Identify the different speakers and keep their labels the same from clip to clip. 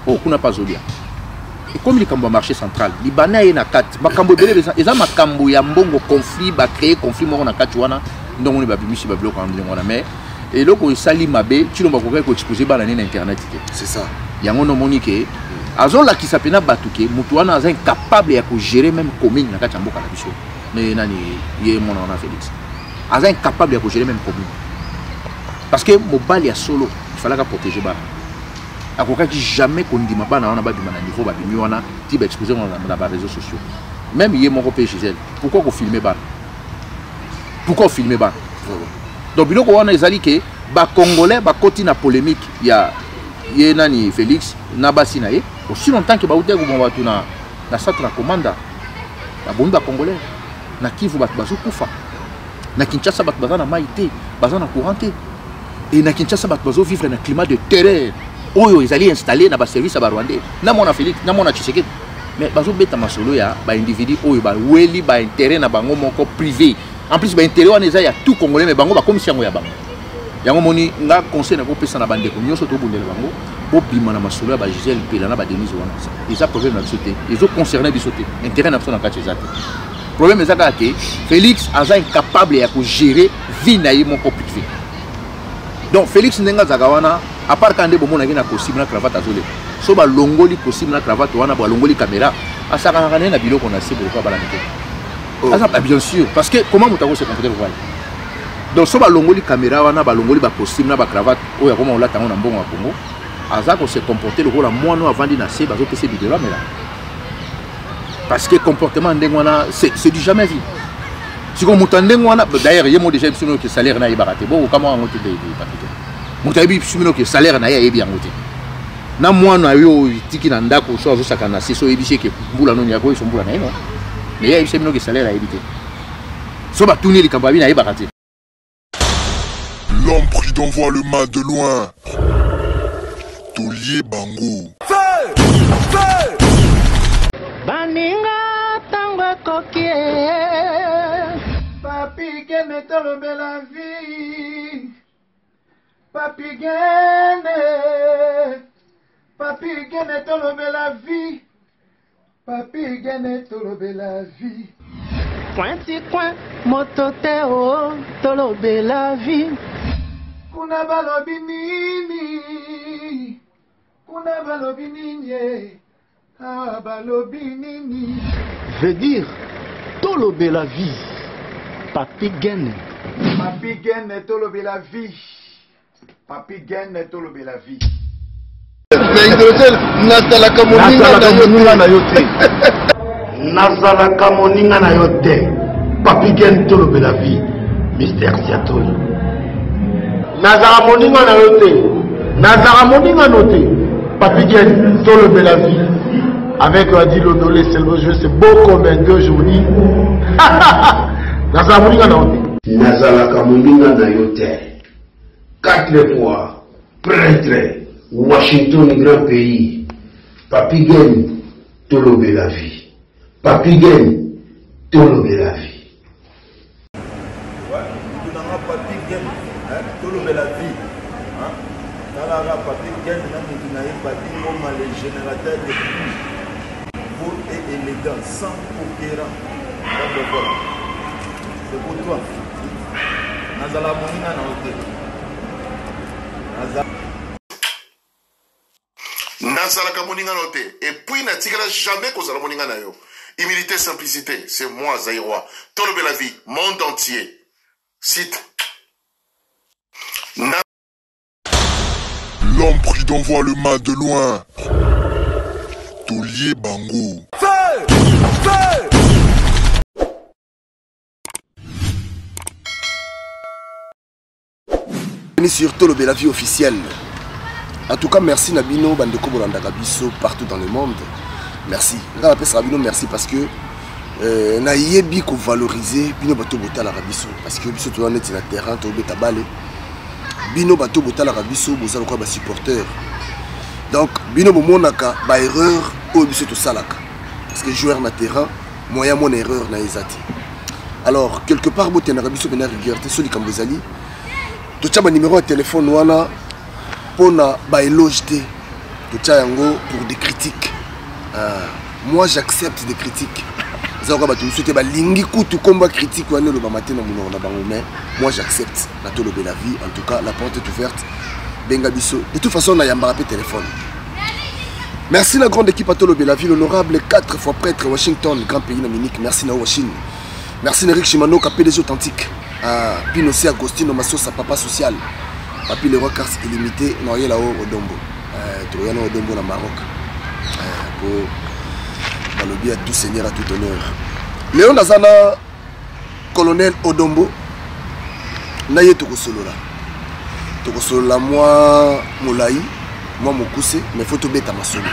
Speaker 1: oh kuna pas zolia et comme les cambo marché central libana et na kat makambo belé eza makambo ya mbongo conflit ba créer conflit moko na kat wana ndongo ni ba bimisi ba bloc en wana mais et loko sali mabe tu no ba ko exposer ba na internet
Speaker 2: c'est ça
Speaker 1: yango no monique azo la qui s'appelle batuke mutu wana aza incapable ya ko gérer même commune na kat ya mboka na biso mais nani ye mon on a Félix aza incapable ya ko gérer même commune parce que mobali ya solo il fallait protéger bana akokaki jamais kondima bana wana babima na niveau babimi wana ti ba exposer na ba réseaux sociaux même yé moko pe chez elle pourquoi ko filmer bana donc biloko wana ezali ke ba congolais ba koti na polémique ya ye nani Félix na basi na ye aussi longtemps que ba uté ko bon batu na centre na commanda ba bomba congolais na Kivu batu bazo kufa na Kinshasa batu bazana maité bazana couranté et na Kinshasa batu bazo vivre na climat de terreur oyo ezali installé na ba service ba rwandais na mona Félix na mona Tshisekedi mais bazo beta masolo ya ba individu oyo ba weli ba intérêt na bango moko privé en plus ba intérêt wana eza ya tout congolais mais bango ba commission ya bango yango moni nga conseil na ko pesa na bande ko nyoso to bundela bango bo bima na masolo ya ba Gisèle Pela na ba Denise wana ça problème na sauter ils ont concerné bi sauter intérêt na na kati ezate problème ezaka ke Félix aza incapable ya ko gérer vie na ye moko privé donc Félix ndenga zagawana à part quand ndebo mona na costume na cravate azole so ba longoli costume na cravate wana ba longoli caméra asaka na na biloko na sebo ko bala mike asa bien sûr parce que comment mutako se comporter voilà donc so ba longoli caméra wana ba longoli ba costume na ba cravate oya koma ola tango na mbongo ya Congo azako se comporter le rôle moi no avant dina se bazo pese bidela mais là parce que comportement ndengwana c'est du jamais vu si ko mutandengwana d'ailleurs yemo déjà bisuno que salaire na ibarate bon kama ngote de papito mutabi bisuno que salaire na ya yebi ngote na mwana yo tiki na ndako so azo sakana so ebishe ke mbula no nyako so mbula na ino mais ya bisuno que salaire a ebité so ba tourner les kambabi na ibarate.
Speaker 3: L'homme pris d'envoie le mal de loin. Tolier Bango.
Speaker 4: Feu! Baninga tango kokie. Papi gene tolo bela vie. Papi gene tolo bela vie. Papi gene tolo bela vie. Pointi coin mototeo tolo bela vie. Kuna balobi nini ah balobi nini
Speaker 5: veut dire tolobe la vie papi gene
Speaker 4: tolobe la vie papi gene tolobe la vie
Speaker 5: nazalaka moninga na yo te papi gene tolobe la vie Mister Siatoli nazala moninga na yo te nazala moninga no te papi gene tolobe la vie avec Adi Lodolé c'est beau comme un deux aujourd'hui nazala moninga na yo te nazalaka moninga na yo te 4 fois prêtre Washington grand pays papi gene tolobe la vie papi gene tolobe la vie
Speaker 6: la vie. Dans la papier, les générateurs de pluie, beau et élégant, sans conquérant. Voilà. C'est pour toi. Nazala Moninga na hotel.
Speaker 3: Nazala Moninga na hotel. Et puis, n'a jamais causé la Moninga na yo. Humilité, simplicité. C'est moi, Zaïrois. Tolobe la vie, monde entier. Cite. L'homme pris d'envoie le mal de loin. Tolier Bango.
Speaker 2: Sur Tolobe la vie officielle. En tout cas, merci Nabino, Bandeko Bolandaka Biso, partout dans le monde. Merci. Merci parce que na yebi ko valoriser bino bato botala rabiso parce que biso to na terrain to beta balé. Bino bato botala rabiso bozala ko ba supporter. Donc bino bomonaka ba erreur o biso to salaka parce que joueur na terrain moyen mon erreur na ezati. Alors quelque part boté na rabiso bena regarder soli kambozali. To tchaba numéro de téléphone wana pona ba éloge té Tout yango pour des critiques. Moi j'accepte des critiques. Mais moi j'accepte la tolo de la vie. En tout cas, la porte est ouverte. Bengabiso. De toute façon, on a un téléphone. Merci la grande équipe à Tolo de la vie. L'honorable 4 fois prêtre Washington, grand pays d'Amérique. Merci na Washington. Merci Eric Shimano, PDG authentique. Pinocé Agostino Massosa, papa social. Papi le roi cars illimité. Noyé là-haut au Dombo. Troyano au Dombo, la Maroc. Pour dans le bien à tout seigneur, à tout honneur. Léon Nazana, colonel Odombo, Naye Tokosolola. Tokosolola, moi, Moulaï, moi, Mokousse, mais il faut tout bête à ma solo.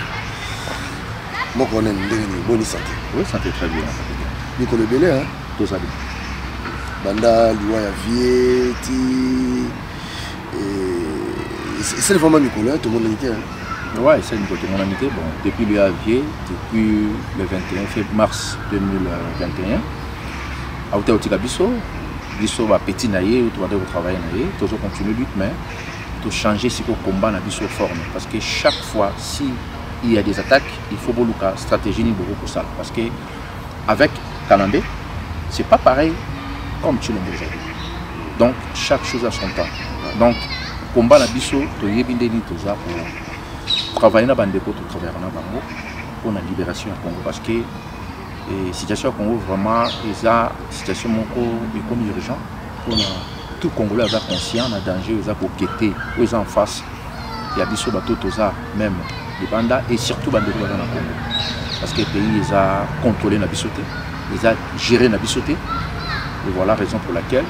Speaker 2: Moi, colonel, bonne santé.
Speaker 1: Oui, santé très bien.
Speaker 2: Nicolas Belé, hein?
Speaker 1: Tout ça.
Speaker 2: Banda, Louaya Vieti. C'est vraiment Nicolas, tout le monde était.
Speaker 1: Ouais, c'est une côté mon amitié. Bon, depuis le avier, depuis le 21 mars 2021, à Outéotika Bisso, Bisso va petit naïe, ou tu vas travailler naïe, toujours continuer lutte, mais tu changer si tu combat na Bisso forme. Parce que chaque fois, si il y a des attaques, il faut beaucoup de stratégie ni beaucoup pour ça. Parce que avec Kanambe, c'est pas pareil comme Chilombo aujourd'hui. Donc chaque chose a son temps. Donc combat na Bisso, tu y es bien déni tout ça pour travailler dans Bandeko, tout travailler dans Bango pour la libération du Congo parce que la situation du Congo vraiment est une situation comme urgente pour tout Congolais est conscient d'un danger pour quitter aux en face il y a des choses même les bandas et surtout Bandeko dans le Congo parce que le pays les a contrôlé la bisoté les a géré la bisoté et voilà la raison pour laquelle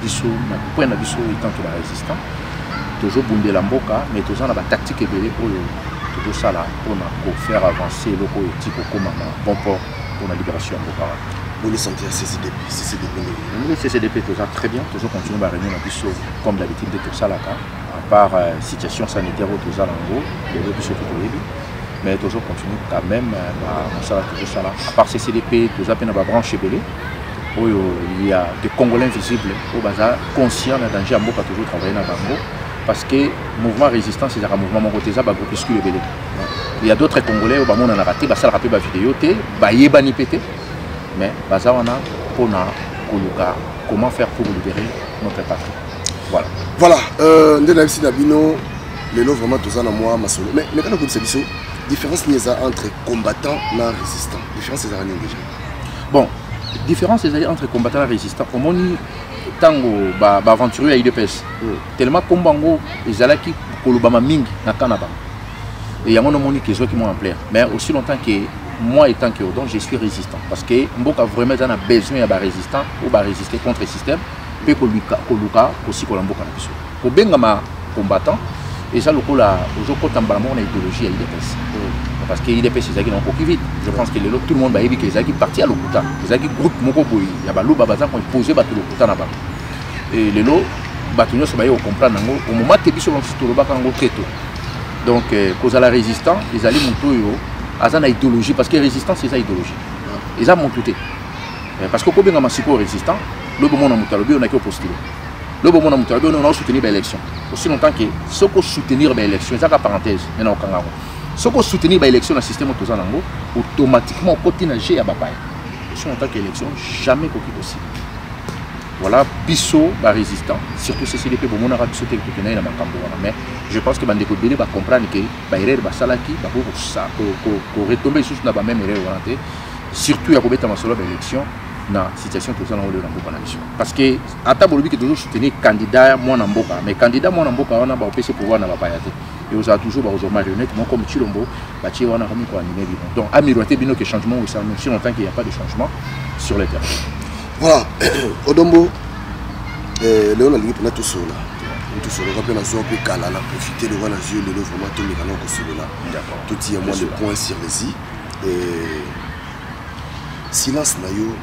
Speaker 1: biso na point na biso étant que la résistant toujours bundé la mboka mais toujours on a une tactique et tout ça là pour faire avancer le politique comme un bon port pour la libération de Bokara.
Speaker 2: Vous les sentez à CCDP,
Speaker 1: le CCDP toujours très bien, toujours continue à réunir la biso comme d'habitude de tout ça là, à part situation sanitaire ou tout ça là en gros, les biso mais toujours continue quand même ça toujours ça là. À part CCDP, tout ça peine à brancher belé, où il y a des Congolais invisibles, où baza conscient d'un danger à Mboka toujours travailler dans Bango. Parce que le mouvement résistance, c'est un mouvement monotisa, un groupuscule belé. Il y a d'autres Congolais, qui ont raté, ça a rappelé la vidéo, mais ça on a comment faire pour libérer notre patrie. Voilà.
Speaker 2: Voilà, Ndenavisi Nabino, les lots vraiment tous en moi, ma solo. Mais quand on dit ça, différence entre combattants et résistants. Différence c'est déjà.
Speaker 1: Bon, différence c'est entre combattants et résistants. Au moins, tango aventureux à IDPS tellement combango ezalaki kolobama mingi na Canada et yango no moni kezo qui m'ont appelé mais aussi longtemps que moi étant que donc je suis résistant parce que mboka vraiment en a besoin ya ba résistant ou ba résister contre le système pe koluka aussi kolamboka na biso ko benga ma combattant et ça lokola ozokota mbala na idéologie à IDPS parce que IDPS ezaki na koki vite je pense que tout le monde ba yebi que ezaki parti à lokuta ezaki groupe moko boyi ya ba luba baza ko poser ba lokuta na ba et les lots bâtiments sont au comprendre au moment que biso toloba kango keto donc cause à la résistance les alliés montoyo azana idéologie parce que résistance c'est ça idéologie ils a monté parce que combien de masiko résistant le bon monde mutalobi on a que postuler le bon monde mutalobi on a soutenir l'élection aussi longtemps que ce qu'on soutenir l'élection c'est la parenthèse maintenant au Kangaroo ce qu'on soutenir l'élection dans le système autosanango automatiquement côté nager à bapay aussi longtemps que l'élection jamais coquille possible. Voilà, biso ba résistant, surtout CCDP pour mon arabe sauté que na makambo mais je pense que bandeko belé va comprendre que ba erreur ba salaki ba pour ça pour retomber sur na ba même erreur volonté surtout ya kobeta masolo ba élection na situation tout ça na ole na mboka na mission parce que ata bolobi que toujours soutenir candidat moi na mboka mais candidat moi na mboka wana ba opese pouvoir na ba payate et on a toujours ba aux marionnettes moi comme Chilombo ba ti wana comme ko animer bino donc à miroiter bino que changement ou ça même si longtemps qu'il n'y a pas de changement sur le terrain. Voilà,
Speaker 2: Odombo, Léon a dit pour tout cela. Tout cela, on a besoin de Kala, profiter de voir les yeux, le vraiment tout le monde que cela. Tout y a moins de points sur les i. Silence nayo,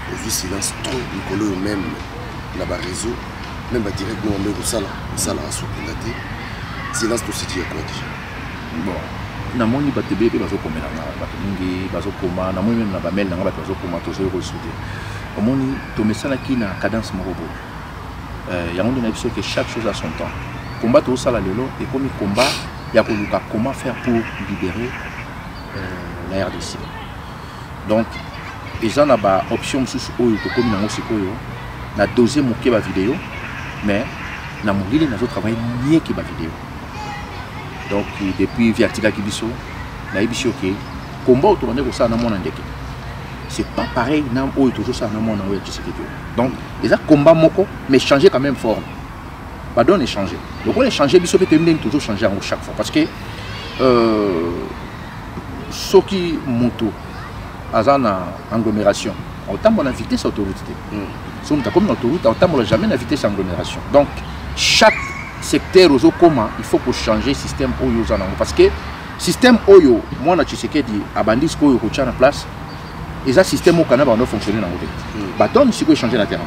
Speaker 2: aujourd'hui silence trop, Nicolas même là-bas réseau, même directement on met au sala, ça là sous pilaté. Silence tout se dit quoi déjà.
Speaker 1: Bon. Namoni batebe bazo komela na bato mingi bazo koma namoni même na bamel na bato bazo koma tozo resoudre omoni to mesala ki na cadence morobo yango na biso que chaque chose a son temps combat to sala lelo et comme combat il y a comment faire pour libérer la RDC. Donc, ils ont une option sous comme na dosé mon vidéo, mais na mon ligne nous travaillé mieux que la vidéo. Donc, depuis Vertiga Kibiso, na Ibiso qui combat autour de ça dans mon indéqué. C'est pas pareil, na toujours ça dans mon donc, ils ont combat moko, mais changer quand même forme. Pardon, on est changé. Donc on est changé, il faut toujours changer à chaque fois. Parce que ce qui monte à une agglomération, on a la vitesse autoroute. Si on a comme une autoroute, on n'a jamais la vitesse agglomération. Donc chaque secteur aux communs, il faut pour changer le système Oyo. Parce que le système Oyo, moi, je sais que à Bandis Oyo, qui est en place, et ça, système au Canada va fonctionner dans le monde. Donc, il faut changer la terre.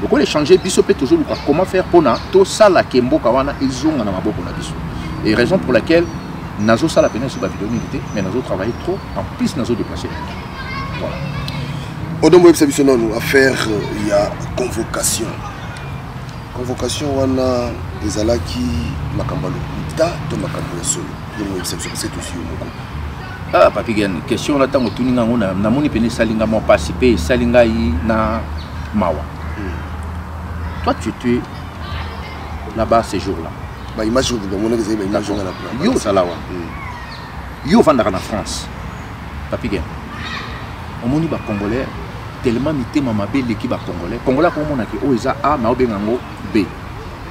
Speaker 1: Donc, on a changé, il peut toujours comment faire pour tout ça, la Kembo Kawana, ils ont un mabo pour la biso. Et raison pour laquelle, Nazo ça la peine sur la vidéo militaire, mais Nazo travaille trop, en plus Nazo déplacé. Voilà.
Speaker 2: Au nom de nous à faire, il y a convocation. Convocation, on a des alaki Makambalo, Ita, to Makambalo solo. C'est aussi au Moko.
Speaker 1: Ah, Papi Gen, question là, tant que tu n'as pas moni peine salinga mon participer, salinga yi na mawa. Toi, tu es là-bas ces jours-là.
Speaker 2: Bah, image de mon image là.
Speaker 1: Yo salawa. Yo vendra en France. Papi Gen. On moni ba congolais tellement mité mamabe l'équipe congolais. Congolais comme on a que oza A na obengango B.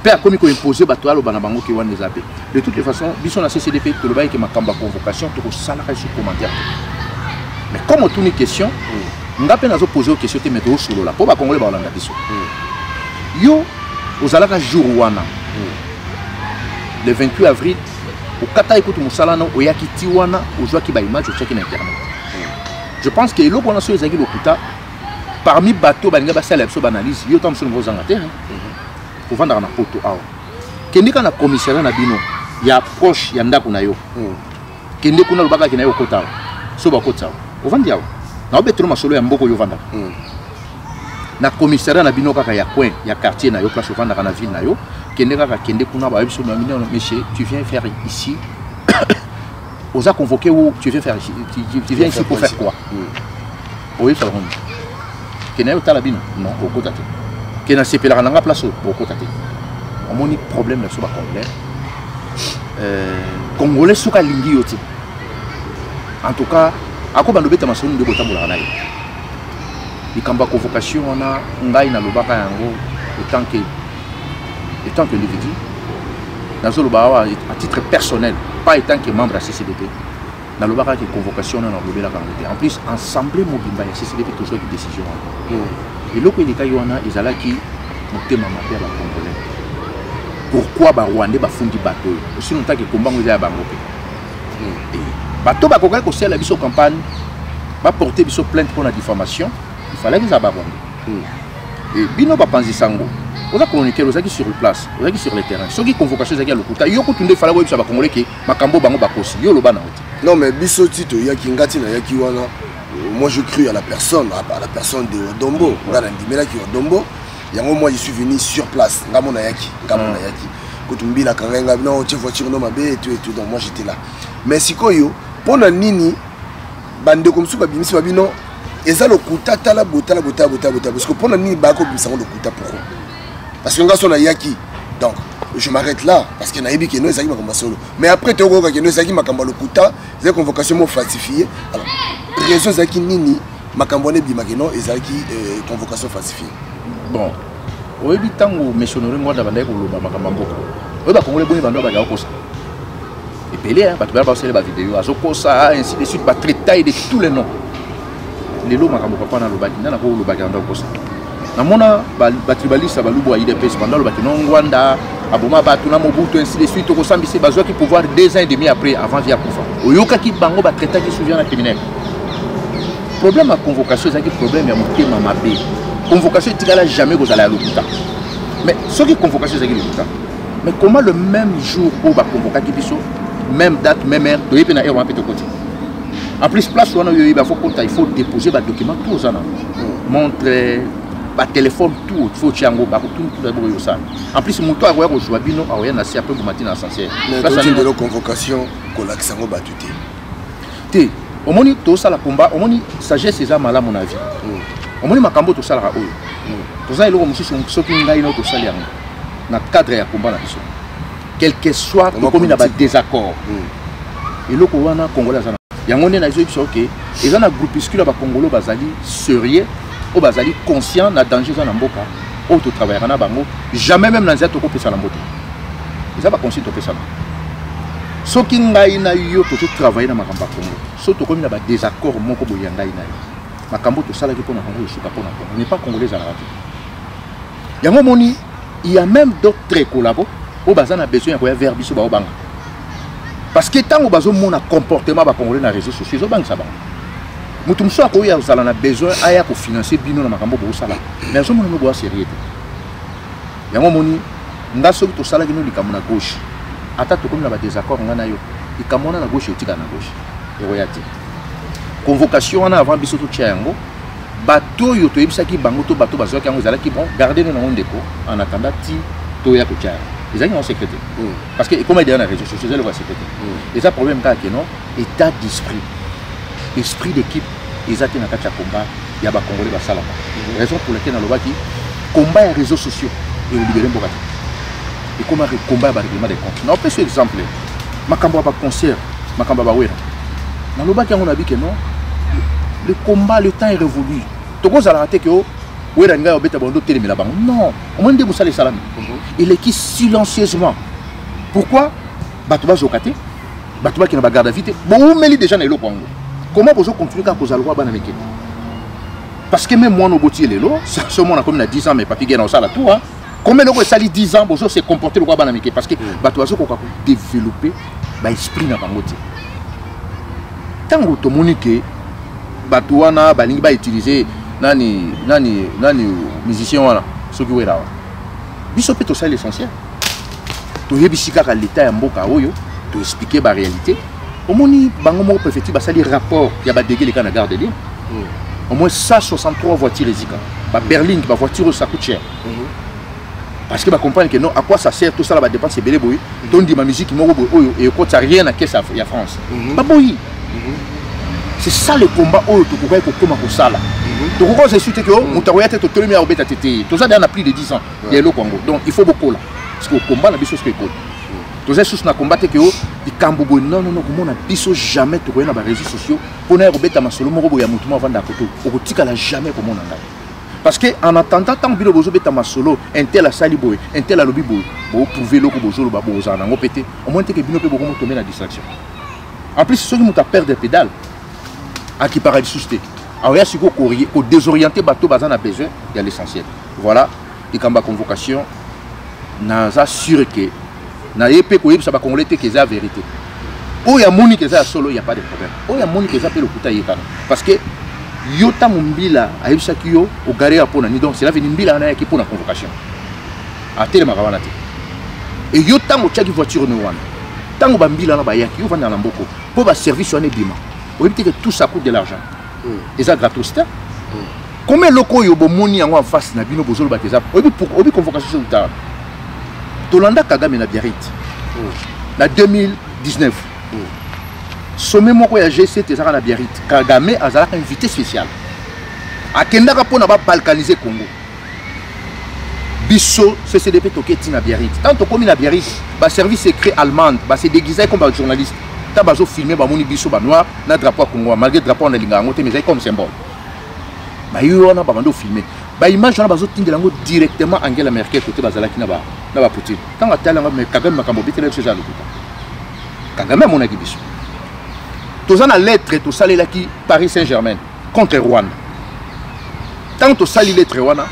Speaker 1: Père comme il imposé batoalo banabango qui wan les AP. De toutes les façons, bison a CCDP tout le bail qui m'a kamba convocation tout salarié sur commentaire. Mais comme on tourne une question, on a peine à poser aux questions te mettre au solo là pour ba congolais ba olanda biso. Yo aux alaka jour wana. Le 28 avril au kata écoute musalano au yakiti wana au joie qui ba image au check in internet. Je pense que l'eau qu'on a sur les aguilles lokuta parmi bateau banga ba sala so banalise yo tam sur nos angataires. Pour vendre na poto awa kende kana commissariat na bino ya proche ya ndako na yo kende kuna lubaka kina yo kota so ba kota o vandi awa na obetro masolo ya mboko yo vanda na commissariat na bino kaka ya coin ya quartier na yo place vanda na ville na yo kende kaka kende kuna ba biso na mino monsieur tu viens faire ici osa convoqué ou tu viens faire ici tu viens ici pour faire quoi oui ça va kende yo tala bino non au kota qui n'a pas la nanga place pour côté. On a un problème là sur la Congolais sont à lingi yoti. En tout cas, à quoi bandobeta masouni de botam la naï. Il kamba convocation on a ngai na lobaka yango autant que l'individu. Dans le loba à titre personnel, pas étant que membre à CCDP. Dans le loba que convocation on a lobé la Congolais. En plus, ensemble mobimba ya CCDP toujours une décision. Et là, il y a des gens qui ont été congolais. Pourquoi les Rwandais ont fait des bateaux? Aussi longtemps que les combats ont été abandonnés. Les bateaux ont été la campagne, ont porté plainte pour la diffamation. Il fallait qu'ils abandonnent. Et Bino Bapanzi Sango, on a communiqué aux gens sur place, aux gens sur le terrain. Ceux qui convocation aux gens qui il y a des Congolais qui ont été
Speaker 2: non, mais Bisso Tito, il y a Kingati, il y a Kiwana. Moi je cru à la personne de Odombo. Moi je suis venu sur place. Donc moi j'étais là. Mais si koyo, pendant nini, bande comme ça, babimisi babino, et ça le kuta tala bota parce que pendant nini bako bimisa le kuta pourquoi? Parce que on a yaki. Donc je m'arrête là parce que naïbi que nous ça qui m'a solo. Mais après tu vois que nous ça qui m'a le kuta, c'est convocation falsifiée. Alors raison zaki nini makambone bimakeno ezaki convocation falsifiée.
Speaker 1: Bon, au début tango missionnaire moi d'abandonner ko loba makambo. Oyo ba congolais boni bando ba ya kosa. Et pelé hein, ba tu ba faire la vidéo azokosa ainsi de suite ba traiter de tous les noms. Les lots makambo papa na loba na ko loba ka ndo kosa. Na mona ba tribaliste ba lubo aide pesa bando loba kino ngwanda aboma ba tuna mobutu ainsi de suite ko sambisi bazwa ki pouvoir 2 ans et demi après avant via kufa. Oyoka ki bango ba traiter qui souvient na criminel. Problème à convocation, c'est un problème à monter ma bé. Convocation, tu n'as jamais vous allez à l'hôpital. Mais ce qui est convocation, c'est l'hôpital. Mais comment le même jour où va convoquer qui même date, même heure, il y a un peu de côté. En plus, place où il faut déposer des documents tous les ans. Montre, ba téléphone tout faut tiango ba tout d'abord yo ça en plus moto a ko jouer bino a rien assez après pour matin ascenseur
Speaker 2: ça c'est de convocation ko laksango batuté
Speaker 1: té omoni to ça la combat omoni sagesse ça mala mon avis omoni makambo to ça la oyo to ça eloko mususu soki ngai no to ça yango na cadre ya combat na biso quel que soit comme il a des désaccords et le Congolais congolais yango ne na iso biso OK ils ont un groupuscule ba congolais bazali sérieux au bazali conscient na danger za na mboka au to travailler na bango jamais même na nzete ko pesa na mboka ils ont pas conscient to pesa soki ngai na yo to travailler na makamba Congo so to comme il a ba désaccord moko boya ngai na makambo to sala ki pona Congo suka pona Congo n'est pas congolais za na raté yango moni il y a même d'autres collabos au bazan a besoin de vers biso ba obanga parce que tant au bazo mona comportement ba congolais na réseaux sociaux obanga ça ba mutumso ko ya usala na besoin aya ko financer bino na makambo bo sala mais zo mona no bo sérieux yango moni ngaso to sala kino likambo na gauche ata to comme na ba désaccord ngana yo ikamona na gauche etika na gauche e royati convocation na avant biso to tchango bato yo to yebisaki bango to bato bazo kango zala ki bon garder no ndeko en attendant ti to ya ko tcha ils ont un secret parce que comme il y a dans les réseaux sociaux le secret et ça problème quand que non état d'esprit esprit d'équipe ils ont été dans le combat il y a ba congolais ba sala raison pour laquelle dans le baki combat les réseaux sociaux et libérer mbokati et comment combat ba règlement des comptes non peut exemple makambo ba concert makambo ba wera dans le baki on a dit que non le combat le temps est révolu to ko zala raté que wera nga obeta bondo télé la bango non au moins de musala salami il est qui silencieusement pourquoi batuba zokate batuba qui na ba garde à vite bon meli déjà na eloko ngo comment pozo continuer ka kozala kwa bana meke parce que même moi no boti lelo ça ce monde comme na 10 ans mais papi gena osala tout hein comme loko sali 10 ans bozo se comporter kwa bana meke parce que batuba zo ko développer ba esprit na bango ti tango to monique batuana balingi ba utiliser nani musicien wana soki wera wa biso pe to ça l'essentiel to yebisika ka l'état ya mboka oyo to expliquer ba réalité omoni bango mo préfecture ba sali rapport ya ba dégué les kana garde ligne au moins 163 voitures ezika ba Berlin ba voiture ça coûte cher parce que ba comprendre que non à quoi ça sert tout ça là ba dépense belé boy donc di ma musique moko boy oyo et ko ça rien à caisse ya France ba boy c'est ça le combat oyo to ko ko koma ko sala donc quand je suis que mutaroya tete to à obeta tete tout ça dans plus de 10 ans il y a le Congo donc il faut beaucoup là parce que combat na biso ce que ko tout ça sous na combattre que di kambobo non comment na biso jamais to ko na ba réseaux sociaux pour na obeta masolo moko boya mutuma vanda koto ko tika la jamais comment na parce que en attendant tant bilo bozo beta masolo un tel a sali boy un tel a lobi boy pour prouver loko bozo lo ba boza na ngopete au moins te que bino pe beaucoup tomber na distraction en plus ceux qui muta perdre des pédales à qui paraît susté alors il y a ce qu'on désorienter bateau bazan a besoin il y a l'essentiel voilà et quand ma convocation n'a assuré que n'a épée ko yebisa ba congolais que c'est la vérité oh il y a moni que ça solo il y a pas de problème oh il y a moni que ça peut le kuta yekana parce que yota mumbila ayebisa kiyo au garé apona ni donc c'est la veni mbila na ki pour la convocation a tele makabana te et yota mo tchaki voiture no wana tango bambila na bayaki yo vanda na mboko pour ba service wana bima vous voyez que tout ça coûte de l'argent et ça gratos combien loko yo bomoni en face na bino bozolo bateza obi convocation sur tard Tolanda Kagame na Biarritz na 2019 sommet moko ya G7 ezaka na Biarritz Kagame azalaka invité spécial akendaka pona ba balkaniser Congo biso CCDP toketi na Biarritz tant tokomi na Biarritz ba service secret allemand ba se déguiser comme un journaliste ta bazo filmer ba moni biso ba noir na drapeau Congo malgré drapeau na linga ngote mais comme symbole ba yo na ba bando filmer ba image na bazo tindela ngo directement Angela Merkel côté bazalaki na ba Poutine tant atala mais Kagame makambo bitele ce genre lokuta Kagame mon biso toza na lettre to salelaki Paris Saint-Germain contre Rwanda tant to sali lettre wana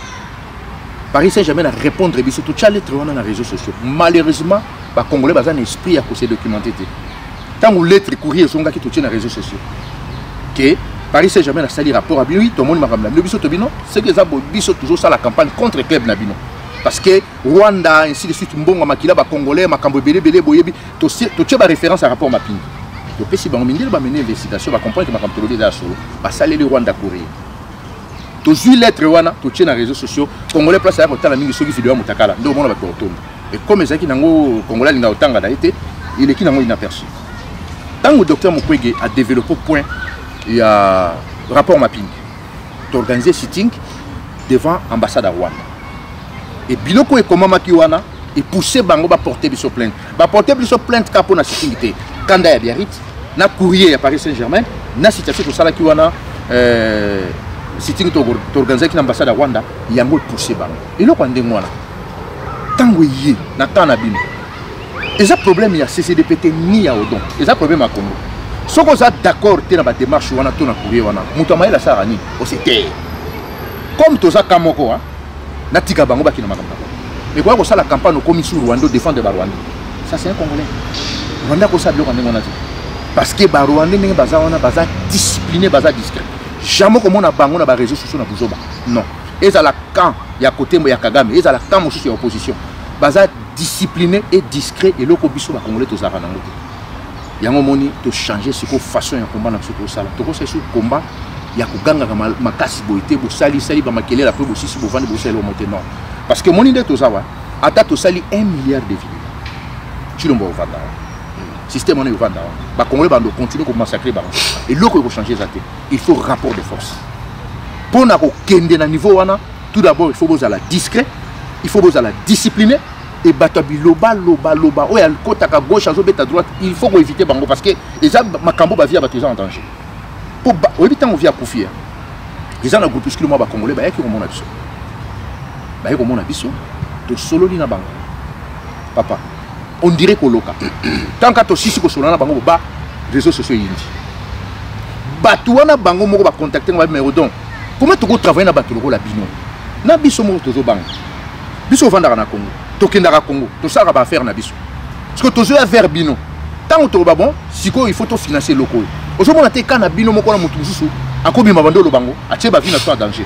Speaker 1: Paris Saint-Germain a répondre biso to tcha lettre wana na réseaux sociaux malheureusement ba congolais bazana esprit à se documenter tant ou lettre courrier songa ki to tcha na réseaux sociaux que Paris Saint-Germain a sali rapport à oui tout le monde makamla le biso to bino c'est que ça biso toujours ça la campagne contre club na bino parce que Rwanda ainsi de suite mbonga makila ba congolais makambo belé boyebi to tcha ba référence à rapport mapingi to pesi ba ngindele ba mener investigation ba comprendre que makambo tolo déjà solo ba sali le Rwanda courrier tozwi lettre wana totie na réseaux sociaux congolais place ya kotala mingi soki vidéo ya motakala nde omona bato otomba et comme ezalaki nango congolais alinga otanga na ete ileki nango inaperçu ntango docteur Mukwege a développé point ya rapport mapping d'organiser sitting devant ambassade à Rwanda et biloko ekomamaki wana et pousser bango ba porter biso plainte kapo na sitting te kanda ya Biarritz na courrier à Paris Saint-Germain na citation to sala ki wana sitting to organiser ki ambassade à Rwanda yango pousser bango eloko ndenge wana tango yé na tana bino eza problème ya CCDPT ni ya odon eza problème à Congo soko za d'accord te na ba démarche wana to na courrier wana muto maela sara ni o c'était comme toza kamoko hein na tika bango ba kina makambo mais quoi ko sala campagne comme sur Rwanda défendre ba Rwanda ça c'est un Congolais Rwanda ko sa biloko ndenge wana parce que ba Rwanda ndenge baza wana baza discipliné baza discret jamais comme on a bango na ba réseaux sociaux na buzoba non eza la camp ya côté ya Kagame eza la camp mosusu ya opposition baza discipliné et discret et loko biso ba Congolais to zaka nango yango moni to changer ce ko façon ya combat na biso to sala to ko se su combat ya kuganga makasi boité bo sali ba makelela pe bo sisi bo vendre bo sali monter non parce que moni de to zawa ata to sali 1 milliard de vidéos tu l'ombo vanda système on est vanda ba Congolais bando continuer ko massacrer ba et loko ko changer zaté il faut rapport de force pour na ko kende na niveau wana tout d'abord il faut vous la discret il faut vous la discipliner et batabi loba oh ya kota ka gauche azo beta droite il faut ko éviter bango parce que eza makambo ba via ba en danger pour éviter on via kufia eza na groupuscule mo ba Congolais ba yaki ko mona biso ba yaki ko mona biso to solo li na bango papa on dirait ko loka tant que to sisi ko solo na bango ba réseaux sociaux yindi batu wana bango moko ba contacter ba numéro donc comment tu peux travailler na bato la bino na biso mo tozo bang biso vanda na Congo to kendaka Congo to sala ba faire na biso parce que tozo vers bino tant to ba bon siko il faut to financer loko ozo mona te kana bino moko na mutu mususu akobi mabando lo bango atie ba vie na so danger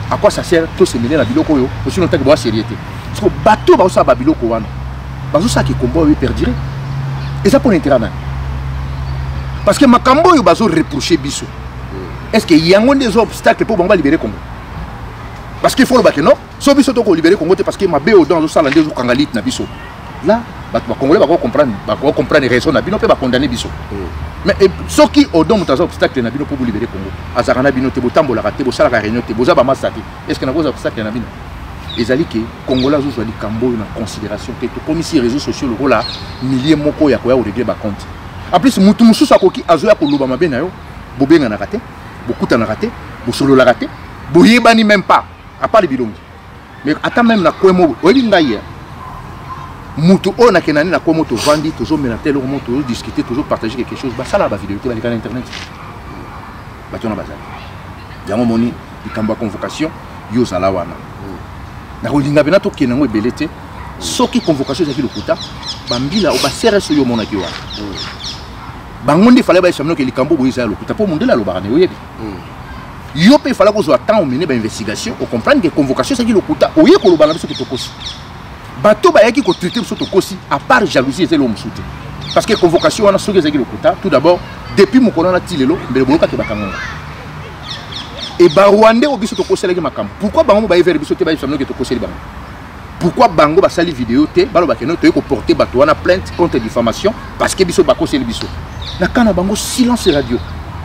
Speaker 1: à quoi ça sert to se mêler na biloko yo aussi longtemps que ba sérieuxité parce que bato ba so ba biloko wana bazo sa ki combat oui perdiré et ça pour intérêt parce que makambo yo bazo reprocher biso. Est-ce qu'il y a des obstacles pour libérer Congo? Parce qu'il faut le baquer, non? Si on veut libérer Congo, parce que ma béo dans le salon des Kangalit na biso. Là, les Congolais vont comprendre les raisons, ils vont condamner biso. Mais ceux qui ont des obstacles pour libérer Congo, Azarana bino te botambo la raté, bosala réunion te bozaba masati. Est-ce qu'il y a des obstacles na bino? Les alliés qui Congolais ont choisi Cambo en considération que comme ici les réseaux sociaux le rôle là milliers moko ya koya régler ba compte. En plus mutu mususu akoki azoya ko loba mabe na yo, bobenga na raté. Beaucoup t'en a raté, beaucoup solo l'a raté, beaucoup bani même pas, à part les bidons. Mais attends même la quoi mot, oui d'ailleurs. Moutou on a kenani la quoi mot vandi, toujours mélanger, toujours discuter, toujours partager quelque chose. Bah ça là, bah vidéo, tu vas aller sur internet. Bah tu en as bazar. Diamo moni, il kamba convocation, yo zalawana. Na rolinga benato kenango ebelete, soki convocation zaki lokuta, bambila oba CRS yo mona kiwa. Bangondi il fallait que les cambo boisa le pour monde la lobarane oyebi yo pe fallait qu'on soit temps mener ba investigation on comprendre que convocation c'est qui le kuta oye ko lobana biso to kosi bato ba yaki ko traiter biso to kosi à part jalousie et l'homme souté parce que convocation on a soki c'est qui le kuta tout d'abord depuis mokona na tilelo mbele boloka ke bakango et ba rwandais o biso to kosi la makambo pourquoi bango ba vers biso te ba famille que to kosi bango pourquoi bango ba sali vidéo te balo ba keno to ko porter bato wana plainte contre diffamation parce que biso ba kosi le biso la kana bango silence radio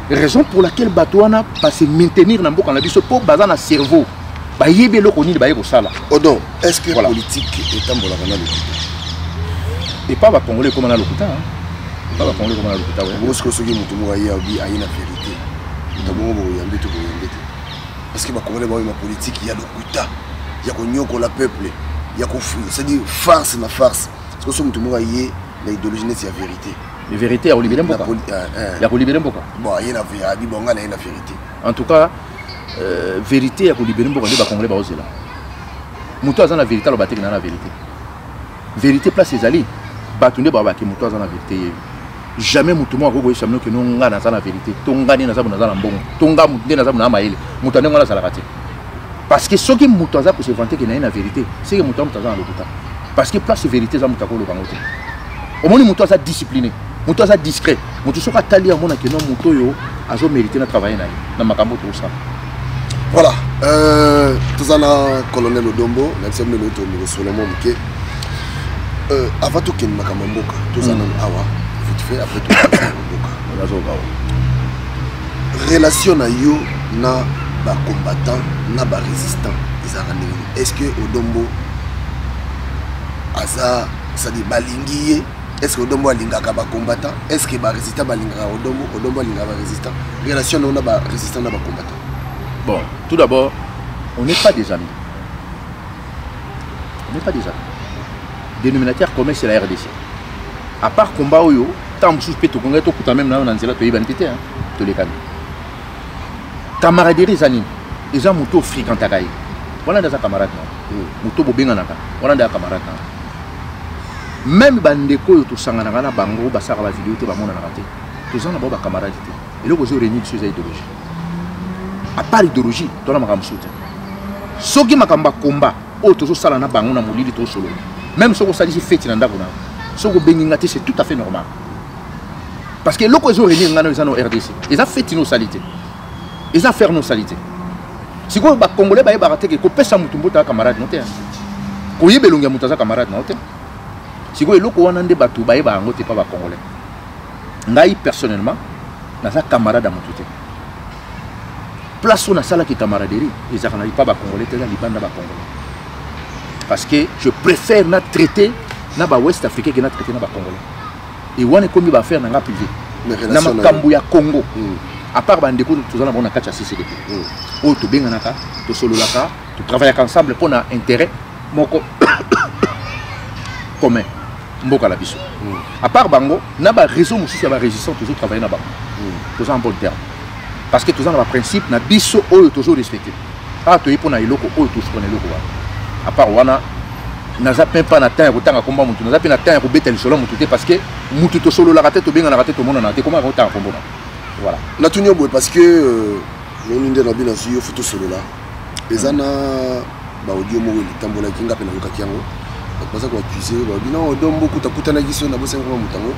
Speaker 1: raison pour laquelle Batouana va se maintenir dans le biso pour baser na cerveau ba yebe lo koni ba yebo sala
Speaker 2: odon est-ce que voilà. Politique est en bolana
Speaker 1: et pas ba congolais comme na lokuta pas ba congolais comme na lokuta
Speaker 2: ouais parce que ce qui mutu mo ayi abi ayi na vérité ndabo bo yambe to yambe parce que ba congolais ba ma politique ya lokuta ya ko nyoko la peuple ya ko fou c'est-à-dire farce na farce parce que ce mutu mo ayi la idéologie n'est la vérité.
Speaker 1: La vérité, il y a Mboka.
Speaker 2: Bon, il y a la vérité.
Speaker 1: En tout cas, vérité, il y a Mboka. Il y a Congolais. Moutou a la vérité, il y a la vérité. Vérité, place les alliés. Batunde Baba qui Moutou a la vérité. Jamais Moutou a regardé que nous avons la vérité. Tonga ni nazabu nazala mbongo. Tonga Moutou nazabu na maïle. Moutou n'a pas la raté. Parce que ce qui Moutou a pour se vanter qu'il y a la vérité, c'est que Moutou a la vérité. Parce que place vérité, ça Moutou a le bangote. Au moins Moutou a discipliné. Moutou a discret. Moutou soka tali à mon que non Moutou yo a mérité de travailler na makambo tout ça.
Speaker 2: Voilà. Tous en a colonel Odombo, l'ensemble de l'autre niveau Solomon Mouké. Avant tout qu'il m'a kamamboka, tous en a awa, vite fait après tout kamamboka. Relation na yo na ba combattant, na ba résistant. Est-ce que Odombo aza ça dit balingiye? Est-ce que Odombo alingaka ba combattant? Est-ce que ba résistant balingaka Odombo alingaka ba résistant? Relation na ba résistant na ba combattant.
Speaker 1: Bon, tout d'abord, on n'est pas des amis. On n'est pas des amis. Dénominateur commun, c'est la RDC. À part combat, tant que je peux te connaître, tout même là, on a un zéro, tu es banité, tous les cas. Camaraderie, Zanin, les gens m'ont fréquenté à Gaï. Voilà des camarades. Mouto Bobinganaka. Voilà des camarades. Même Bandeko, tout ça, on a bango, basara la vidéo, tu vas m'en rater. Tous ça, on a des camarades. Et là, vous avez réuni sur les idéologies. À part l'idéologie, tu as un soutien. Ce qui m'a combat, autre chose, ça n'a pas un molli de solo. Même si vous avez fait un ndabona, ce que vous c'est tout à fait normal. Parce que l'autre jour, ils ont RDC. Ils ont fait nos salités. Ils ont fait nos salités. Si vous avez Congolais, vous avez raté que vous avez un camarade. Vous avez un camarade. Si vous avez un débat, vous avez un Congolais. Moi, personnellement, je suis un camarade à mon côté. Place où on a ça qui camaraderie, ils n'arrivent pas à Congolais, ils n'arrivent pas à Congolais. Parce que je préfère traiter les Ouest Africains que traiter les Congolais. Et on est comme il va faire dans la privé. Dans le Cambouya Congo. À part Bandeko, nous avons un catch à CCDP. Oh, tu bien naka, tu solo laka, tu travailles ensemble pour un intérêt commun. Mboka la biso. À part Bango, nous avons raison aussi sur la résistance, toujours travailler dans Bango. Tous en bon terme. Parce que tous en principe, na biso oyo toujours respecté. Ah, tu es pour na iloko oyo tous connaît loko. À part wana, naza pas na temps autant combat mutu, naza pe na temps pour betel solo mutu parce que mutu to solo la raté to benga na raté to mona na te comment autant combat. Voilà. Na tunyo boy parce que nous ndé na bina suyo photo solo là. Ezana ba audio mo weli tambola kinga pe na yoka kiango. Parce que accuser ba bina Odombo kutakutana giso na bosenga mutango.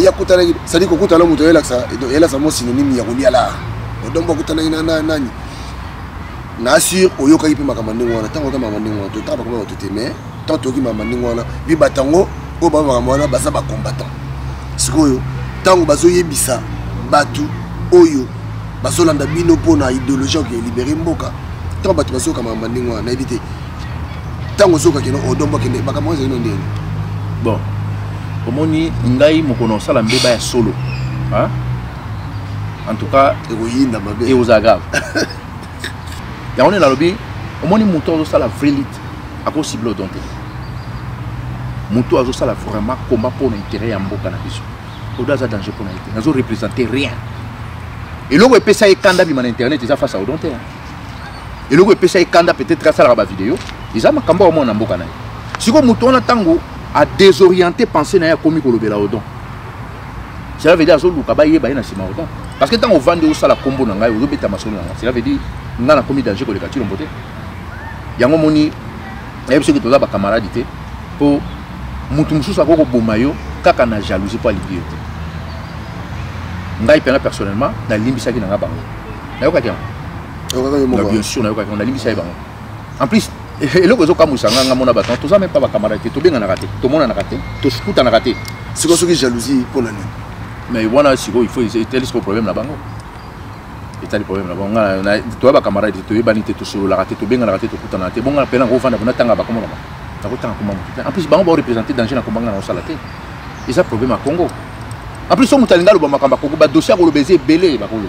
Speaker 1: Ya kutana sadi ko kutana mutu ela ça et là ça mo synonyme ya kolia là. Odombo kutana ina nani. Na sûr oyoka ipi makamandingo wana tango ka makamandingo wana to taba ko ba to mais tant to ki makamandingo wana bi batango o ba makamwana basa ba combattant. Sikoyo tango bazo yebisa batu oyo basolanda bino pona idéologie qui libérer mboka. Tango batu baso ka makamandingo wana éviter. Tango soka kino Odombo kende makamwa zeno ndeni. Bon. Omoni ngai mokono sala mbeba ya solo. Hein? En tout cas, et aux agaves. Et on est dans le lobby, omoni muto zo sala vrai lit. A possible donc. Muto zo sala vraiment combat pour l'intérêt ya mboka na biso. Odaza danger pour l'intérêt. Nazo représenter rien. Et logo epesa e kanda bi man internet ils a face à odonté. Et logo epesa e kanda peut-être ça la vidéo, ils a makamba au monde na mboka na. Siko muto na tango à désorienter penser na ya komi ko lobela odon. Cela veut dire zo luka ba yeba na sima odon. Parce que tant on vend au sala combo na ngai ozo beta masolo na. Cela veut dire ngana komi danger ko le katilo mbote. Yango moni et ceux qui toza ba camarade té pour mutu mususu akoko bomayo kaka na jalousie pour libérer. Ngai pena personnellement na limbisa ki na nga bango. Na yoka kian. Bien sûr na yoka kian na limbisa bango. En plus et le réseau comme ça nga mona baton toza même pas ba camarade té to benga na raté to mona na raté to skuta na raté. C'est quoi ce qui jalousie pour la nuit. Mais voilà si il faut tel le problème là bango. Et tel le problème là bango na to ba camarade to yebanité to solo la raté to benga na raté to kuta na raté bon nga pena ko fanda bona tanga ba comme là. En plus, bango va représenter danger dans le combat dans la salaté. Et ça problème à Congo. En plus, on mutalinga le Bamaka Congo, ba dossier ko le baiser belé ba ko le.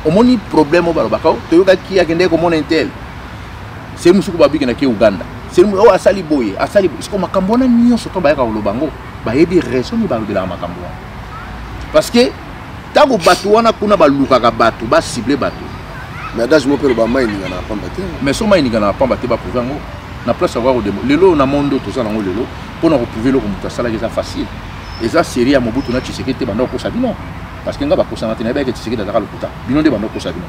Speaker 1: O moni problème au Balobaka, to yoka ki akende ko mona intel. C'est musuku ba biki na ki Uganda. C'est mu o asali boye, asali ce ko makambona nyo soto ba ka lo bango, ba yebi raison ni ba de la makambo. Parce que tango batu wana kuna ba luka ka batu, ba cibler batu. Mais adage mo pelo ba mai ni na pamba te. Mais so mai ni na pamba te ba pouvoir ngo. Na place avoir au démo lelo na mondo to ça na ngo lelo pour na retrouver le comme ça là c'est facile et ça série à Mobutu na Tshisekedi bando ko sabino parce que nga ba ko sana te na ba ke Tshisekedi da ka lokuta bino de bando ko sabino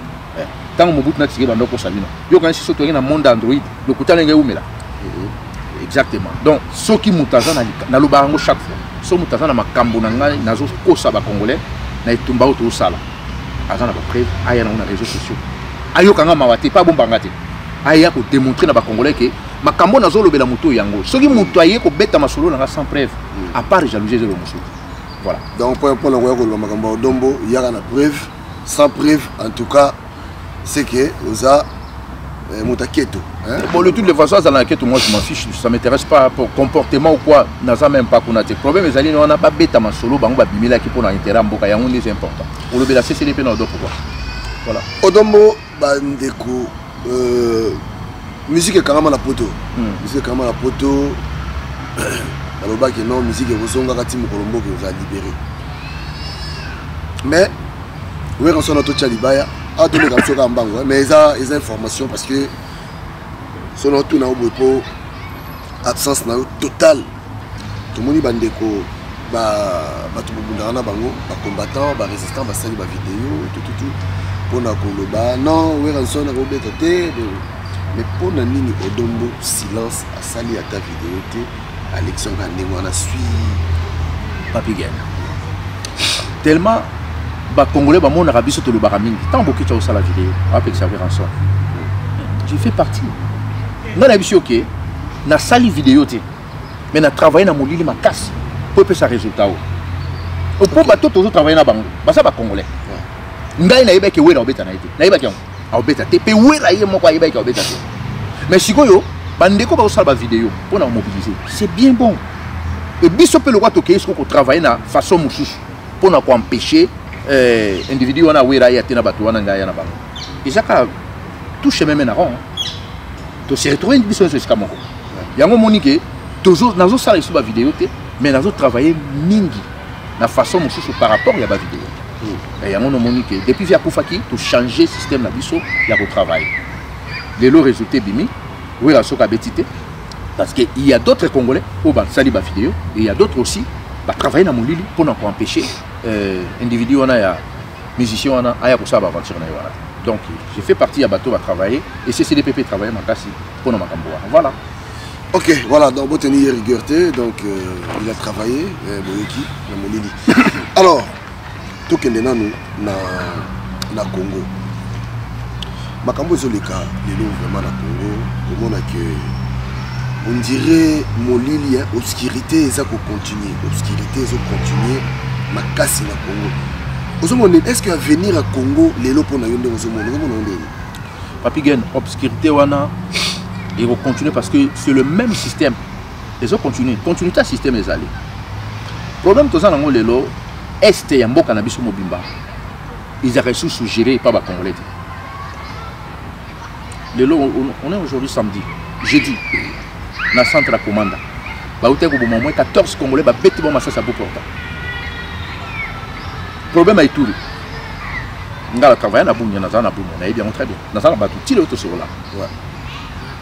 Speaker 1: tant Mobutu na Tshisekedi bando ko sabino yo quand si soto na monde android lokuta nga umela exactement donc ce qui mutaza na lubango chaque fois so mutaza na makambo na nga nazo ko sa ba congolais na itumba auto sala azana ba preuve aya na réseaux sociaux ayokanga mawate pas bombanga te aya ko démontrer na ba congolais que makambo nazo lobela moto yango soki moto aye ko beta masolo na sans preuve à part jalousie de l'homme. Voilà.
Speaker 2: Donc pour le royaume makambo dombo il y a une preuve sans preuve en tout cas c'est que oza motaketo hein.
Speaker 1: Bon le tout de façon ça na keto moi je m'en fiche ça m'intéresse pas pour comportement ou quoi naza même pas qu'on a des problèmes mais ali on a pas beta masolo bango ba bimila ki pour na intérêt mboka yango c'est important. On lobela CCDP na do pourquoi. Voilà.
Speaker 2: Odombo bandeko musique est carrément la poteau. Musique est carrément la poteau. Alors que non, musique est rosonga kati mukolombo que vous a libéré. Mais oui, on s'en a tout chalibaya. Ah, tout le monde a mbango. Mais ça, les informations parce que son auto n'a pas absence na totale. Tout le monde bandeko tout le monde bango, ba combattant, ba résistant, ba sali ba vidéo, tout. Pour na koloba non, oui, on s'en a robé côté. Mais pour na nini odombo silence a sali à ta vidéo Alexandre Kandengwana suit
Speaker 1: Papi Gaine. Tellement ba congolais ba mon arabiso to le baramingi tant beaucoup tu as la vidéo avec ça rançon. Je fais partie. Non la biso OK. Na sali vidéo té. Mais na travailler na molili ma casse pour faire ça résultat. Au pour bateau toujours travailler na bango. Ba ça ba congolais. Ngai na yebeke we na obeta na été. Na yebeke on obeta té pe we ra yemo kwa yebeke obeta té. Mais sikoyo bandeko ba osala ba vidéo pour na mobiliser. C'est bien bon. Et biso pe le quoi toke est-ce qu'on travaille na façon mususu pour na ko empêcher individu wana we ra ya té na batu wana ngai na bango. Isaka touche même na rond. To se retrouver une biso sur Kamoko. Yango monique toujours nazo sala ici ba vidéo té mais nazo travailler mingi na façon mususu par rapport ya ba vidéo. Et yango no monique depuis via Koufaki to changer système na biso ya ko travailler. Le résultat bimi oui la soka betité parce que il y a d'autres Congolais au bas sali ba vidéo et il y a d'autres aussi ba travailler na molili pour na empêcher individu wana ya musicien wana aya ko sa ba aventure na voilà. Donc j'ai fait partie à bateau à travailler et CCDPP travailler makasi pour na makambo voilà.
Speaker 2: OK, voilà donc bon tenir rigueur donc il a travaillé Boyoki na molili. Alors tout que nous na Congo makambo ezoleka lelo vraiment na Congo omona que on dirait molili obscurité ça ko continuer obscurité ça continuer makasi na Congo ozomona est-ce que venir à Congo lelo pona yonde ozomona ndeni
Speaker 1: Papi Gaine obscurité wana et va continuer parce que c'est le même système ils ont continué ta système est allé problème to ça nango lelo est ya mboka na biso mobimba ils a reçu suggéré par ba congolais. On est aujourd'hui samedi, jeudi, dans le centre de commande. Il y a moins 14 Congolais qui ont été massacrés à bout portant. Le problème est tout. On a travaillé à Bounia, on a bien très bien. On a battu le sur là.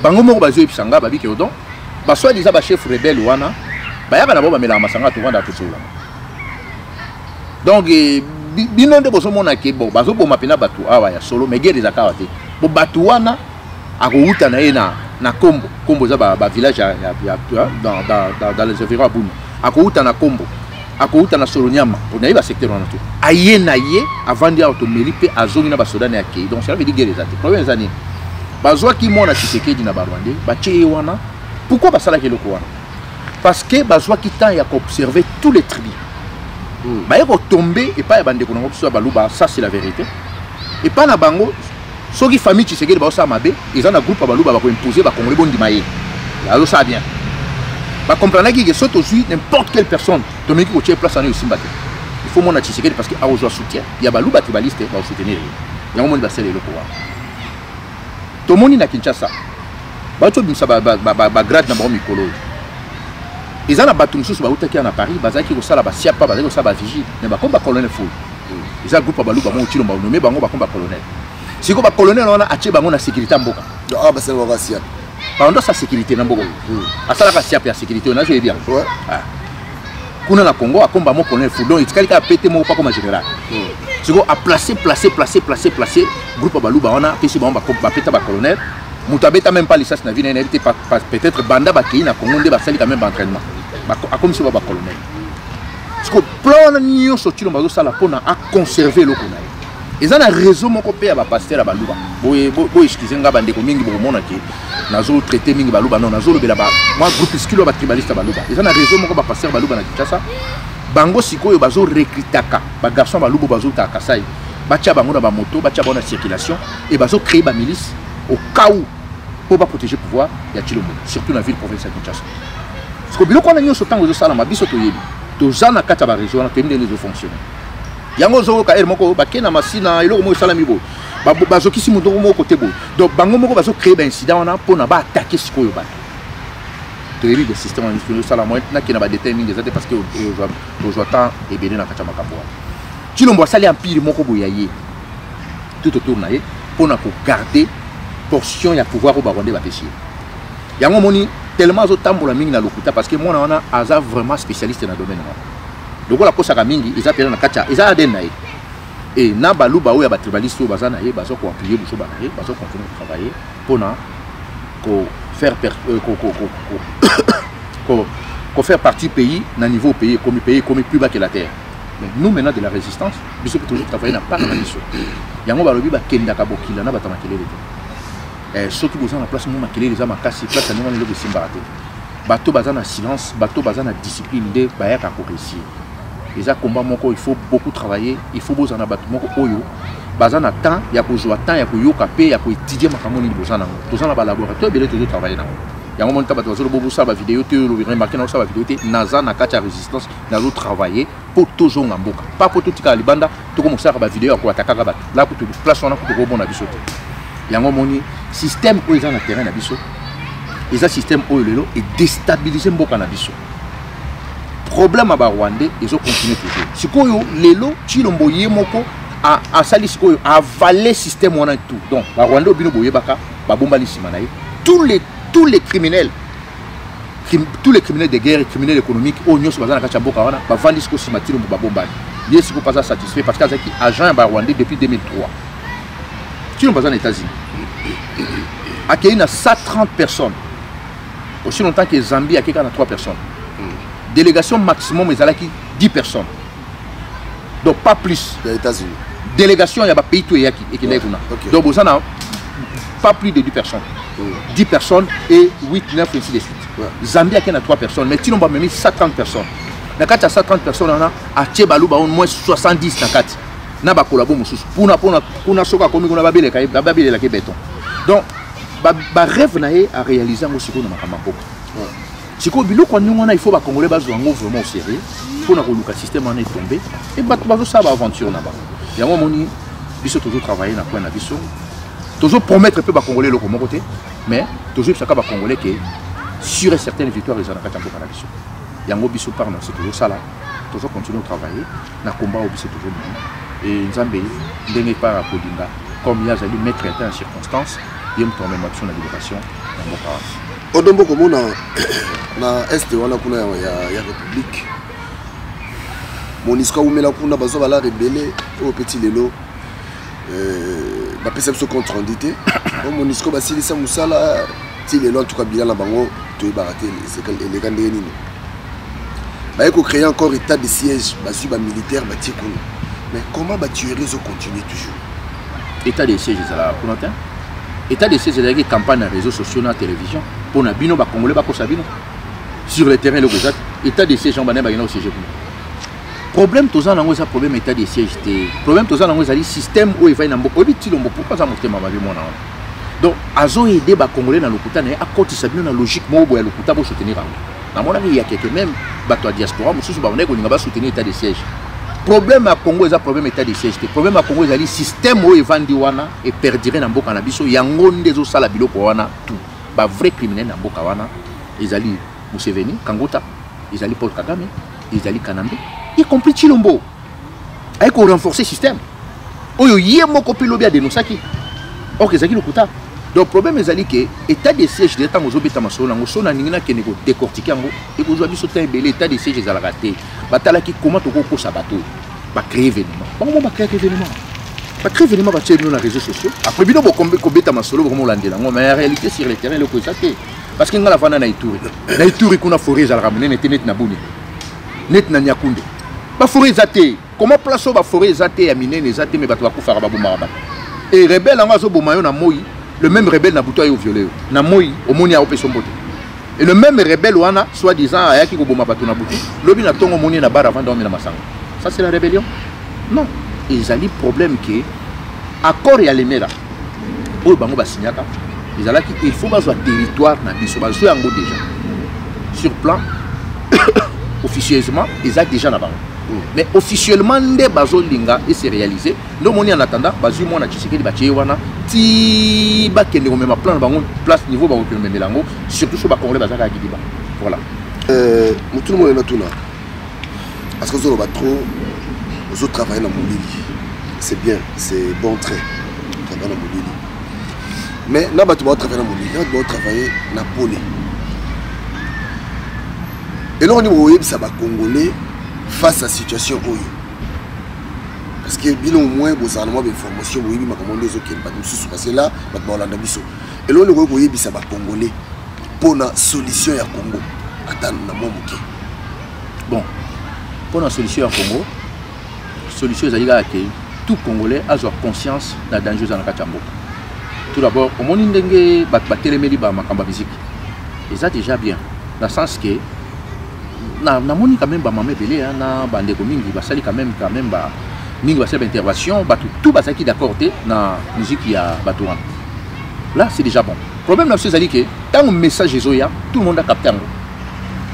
Speaker 1: Bango mo bazo epsanga babi ke odon. Ba soit disant ba chef rebelle wana, ba ya na bo ba mela masanga to vanda to sur là. Donc bino de boso mona ke bo bazo bo mapena batu awa ya solo mais guerre zakawate. Bo batu wana akouta na ena na kombo za ba village dans les environs à Bouna akouta na kombo akouta na Solonyama on a eu ba secteur wana tout aye na ye avant dia automeli pe azongi na ba soda na ke donc ça veut dire guerre zate problème zani bazwa ki mona Tshisekedi na Barwande ba tché wana pourquoi ba sala ke loko wana parce que bazwa ki temps ya observer tous les tribus ba yako tomber et pas bande ko na ko ba luba ça c'est la vérité et pas na bango ceux qui famille Tshisekedi ba mabe ils ont un groupe baluba ba ko imposer ba congolais bondi maye alors ça bien ba comprendre que saute aussi n'importe quelle personne to meki ko tient place en Simbate il faut mona Tshisekedi parce que a besoin soutien il y a baluba tribaliste ba soutenir il y a monde ba sele loko wa to moni na Kinshasa ba to bimsa ba grade na ba mikolo ils ont na batum sous ba utaki na Paris bazaki ko sala ba siapa bazaki ko sala ba vigile mais ba comme ba colonel fou ils ont groupe baluba mo tilo ba nommé bango ba comme ba colonel. Si vous êtes colonel, on a acheté la sécurité en Boka.
Speaker 2: Ah, bah c'est le Siap.
Speaker 1: Pendant sa sécurité en Boka. À ça, la Siap, la sécurité, on a joué bien. Ouais. Quand on a Congo, à combat, mon colonel Foudon, il y a pété mon pas comme général. Si vous avez placé, groupe Balouba, on a fait si on va péter le colonel. Moutabeta même pas les sas na vie, peut-être Banda Baki, na Congo, on va salir quand même d'entraînement. Comme si on va colonel. Parce que plan de l'union sur le Bazo Salapona a conservé le colonel. Ils ont un réseau mon copain à pasteur à Balouba. Bo excusez nga bande ko mingi bo mona ki nazo traiter mingi Balouba non nazo le là-bas. Moi groupe skilo ba tribaliste à Balouba. Ils ont un réseau mon copain pasteur Balouba na Kinshasa. Bango sikoyo bazo recrutaka ba garçon Balouba bazo ta Kasai. Bacha bango na ba moto, bacha bango na circulation et bazo créer ba milice au cas où pour pas protéger le pouvoir ya Chilombo surtout dans la ville provinciale de Kinshasa. Parce que biloko na nyoso tango zo sala mabiso to yebi. To zana kata ba réseau na temine les fonctionnaires. Yango zo ka moko ba kena masina eloko mo sala mibo ba zo kisi mundo mo côté bo donc bango moko ba zo créer ba incident on a pour na ba attaquer sikoyo ba to yebi le système en disponible sala mo na kena ba déterminer ça parce que au temps et bien na kata makambo Chilombo sali empire moko boyaye tout autour na ye pour na ko garder portion ya pouvoir au baronde ba péché yango moni tellement zo tambola mingi na lokuta parce que moi on a asa vraiment spécialiste dans le domaine. Donc la cosa mingi ils appellent na kacha ils a den naï et na baluba ou ya ba tribaliste bazana ye bazo ko appuyer buso banaye bazo continuer de travailler pour na ko faire ko faire partie pays na niveau pays comme plus bas que la terre. Mais nous maintenant de la résistance biso toujours travailler na pas na mission yango balobi ba kenda ka bokila na batama kelele ceux qui besoin la place mo makele les ama kasi place na ngolo besimbarate bato bazana silence bato bazana discipline de ba ya ka ko réussir. Les combats moko il faut beaucoup travailler, il faut besoin d'abattre moko oyo bazana temps ya ko joa temps ya ko yoka pe ya ko étudier makamoni bozana tozana ba laboratoire belé toujours travailler na ya mo monta bato zo bobu sa ba vidéo te lo remarquer na sa ba vidéo te naza na kati résistance na zo travailler pour toujours ngamboka pas pour tout tika libanda to ko mosaka ba vidéo ko attaquer bato là pour tout place on a pour bon na biso te ya ngo moni système oyo za na terrain na biso les système oyo lelo et déstabiliser mboka na biso. Problème à Rwandais, ils ont continué toujours. Sikoyo, Lelo, Chilombo Yemoko, a sali Sikoyo, a avalé le système on a tout. Donc, Rwandais, Obino Boyebaka, Babombali Simanaï, tous les criminels de guerre, criminels économiques, Onyo Subazana Kachamboka, Bavali Siko Simatino Babombali. Ils sont pas satisfaits parce qu'ils sont agents à Rwandais depuis 2003. Chilombo Bazan États-Unis. Il y a 130 personnes. Aussi longtemps que Zambie a 3 personnes. Délégation maximum, ils ont 10 personnes. Donc pas plus.
Speaker 2: Les États-Unis.
Speaker 1: Délégation, il y a un pays tout et qui est donc vous en avez pas plus de 10 personnes. 10 personnes et 8, 9, ainsi de suite. Zambie a 3 personnes, mais si on va même 130 personnes. Dans le cas de 130 personnes, on a à Tchebalouba au moins 70 dans le cas. On a collaboré pour nous soka comme on a babé les béton. Donc, le rêve à réaliser aussi qu'on a Makamako. Si il faut que Congolais soient vraiment sérieux pour que le système en est tombé et que ça va aventure là-bas. Il y a un moment où il faut toujours travailler dans le point de vue. Toujours promettre que les Congolais le côté, mais toujours chaque Congolais qui est sur certaines victoires ils en ont fait un peu. Il y a un biso par c'est toujours ça là. Toujours continuer à travailler dans le combat où c'est toujours mieux. Et Nzambé n'est pas à Podinga comme il y a des mettre en circonstance, il y a une même action de libération dans mon cas.
Speaker 2: Odombo comme na est wana kuna ya république Monisco umela kuna bazo bala rebelle au petit lelo ba pesa so contre endité au Monisco basilisa musala ti lelo en tout cas bilan na bango to baraté c'est les gandé nini ba eko créer encore état de siège basu ba militaire ba ti kuna mais comment ba tuer réseau continue toujours
Speaker 1: état de siège ça la pour longtemps état de siège c'est la campagne na réseaux sociaux na télévision pour na bino ba congolais ba ko sabino sur le terrain le gozat état de siège en bané ba au siège problème tozan nango ça problème état de siège té problème tozan nango ça système où il va na mboko obi ti lombo pourquoi ça motema ba bi mona donc azo aider ba congolais na lokuta na akoti sabino na logique mo boya lokuta bo soutenir rango na mona il y a quelques même bato diaspora mususu ba oneko linga ba soutenir état de siège problème à Congo est un problème état de siège. Problème à Congo est le système où il vend wana et perdre dans boka na biso yango ndezo sala biloko wana tout. Ba vrai criminel na boka wana ils ali Museveni, Kangota, ils ali Paul Kagame, ils ali Kanambe, y compris Chilombo. Avec renforcer le système. Oyo yemo ko pilobi a denosaki. OK, zaki lokuta. Donc le problème est que l'état de siège de l'état mozobeta masolo ngo sona ningina ke nego décortiquer ngo et ko zo biso ta belé état de siège za la raté. Batala ki comment to ko sa bateau. Ba créer événement. Ba créer événement. Ba créer événement ba tchébino na réseaux sociaux. Après bino bo beta masolo vraiment landela ngo mais en réalité sur le terrain le ko saté. Parce que ngala fana na Ituri. Na Ituri kuna forêt za la ramener net na buni. Net na Nyakunde. Ba forêt zaté. comment place au forêt ezate à miner les até mais bato ba kufara ba bomba et rebelle en azo bomayo na moi le même rebelle na buto yo violé na moi omoni a opeso mbote et le même rebelle wana soit disant ayaki ko boma bato na buto lobi na tongo moni na bar avant dormir na masanga ça c'est la rébellion non ils ont problème que accord ya lemela oyo bango basignaka ezalaki il faut bazwa territoire na biso bazo yango déjà sur plan officieusement ils ont déjà na bango mais officiellement nde bazo linga et c'est réalisé ndo moni en attendant bazu mona Tshisekedi batie wana ti ba kende ko même plan na bango place niveau ba ko memelango surtout sur ba congolais bazaka akidiba voilà
Speaker 2: mutu mo na tuna parce que zo ba trop aux autres travailler dans Molili c'est bien c'est bon trait travailler dans Molili mais na ba tu ba travailler dans Molili na ba travailler na Pole et là on dit oui ça va congolais face à la situation oyo parce que bilan au moins vous avez une information oui ma commande les autres pas tous parce que là ba Hollande biso et là on dit oui ça va congolais pour la solution ya Congo attendre na momuke
Speaker 1: bon pour la solution ya Congo solution ezalika que tout congolais a conscience na danger dans la mboka tout d'abord au moni ndenge ba telemeli ba makamba musique et ça déjà bien dans le sens que na moni quand même ba mamé belé na bande ko mingi ba sali quand même ba mingi ba sali intervention ba tout ba saki d'accord té na musique ya batouan là c'est déjà bon problème là c'est zali que tant un message ezoya tout le monde a capté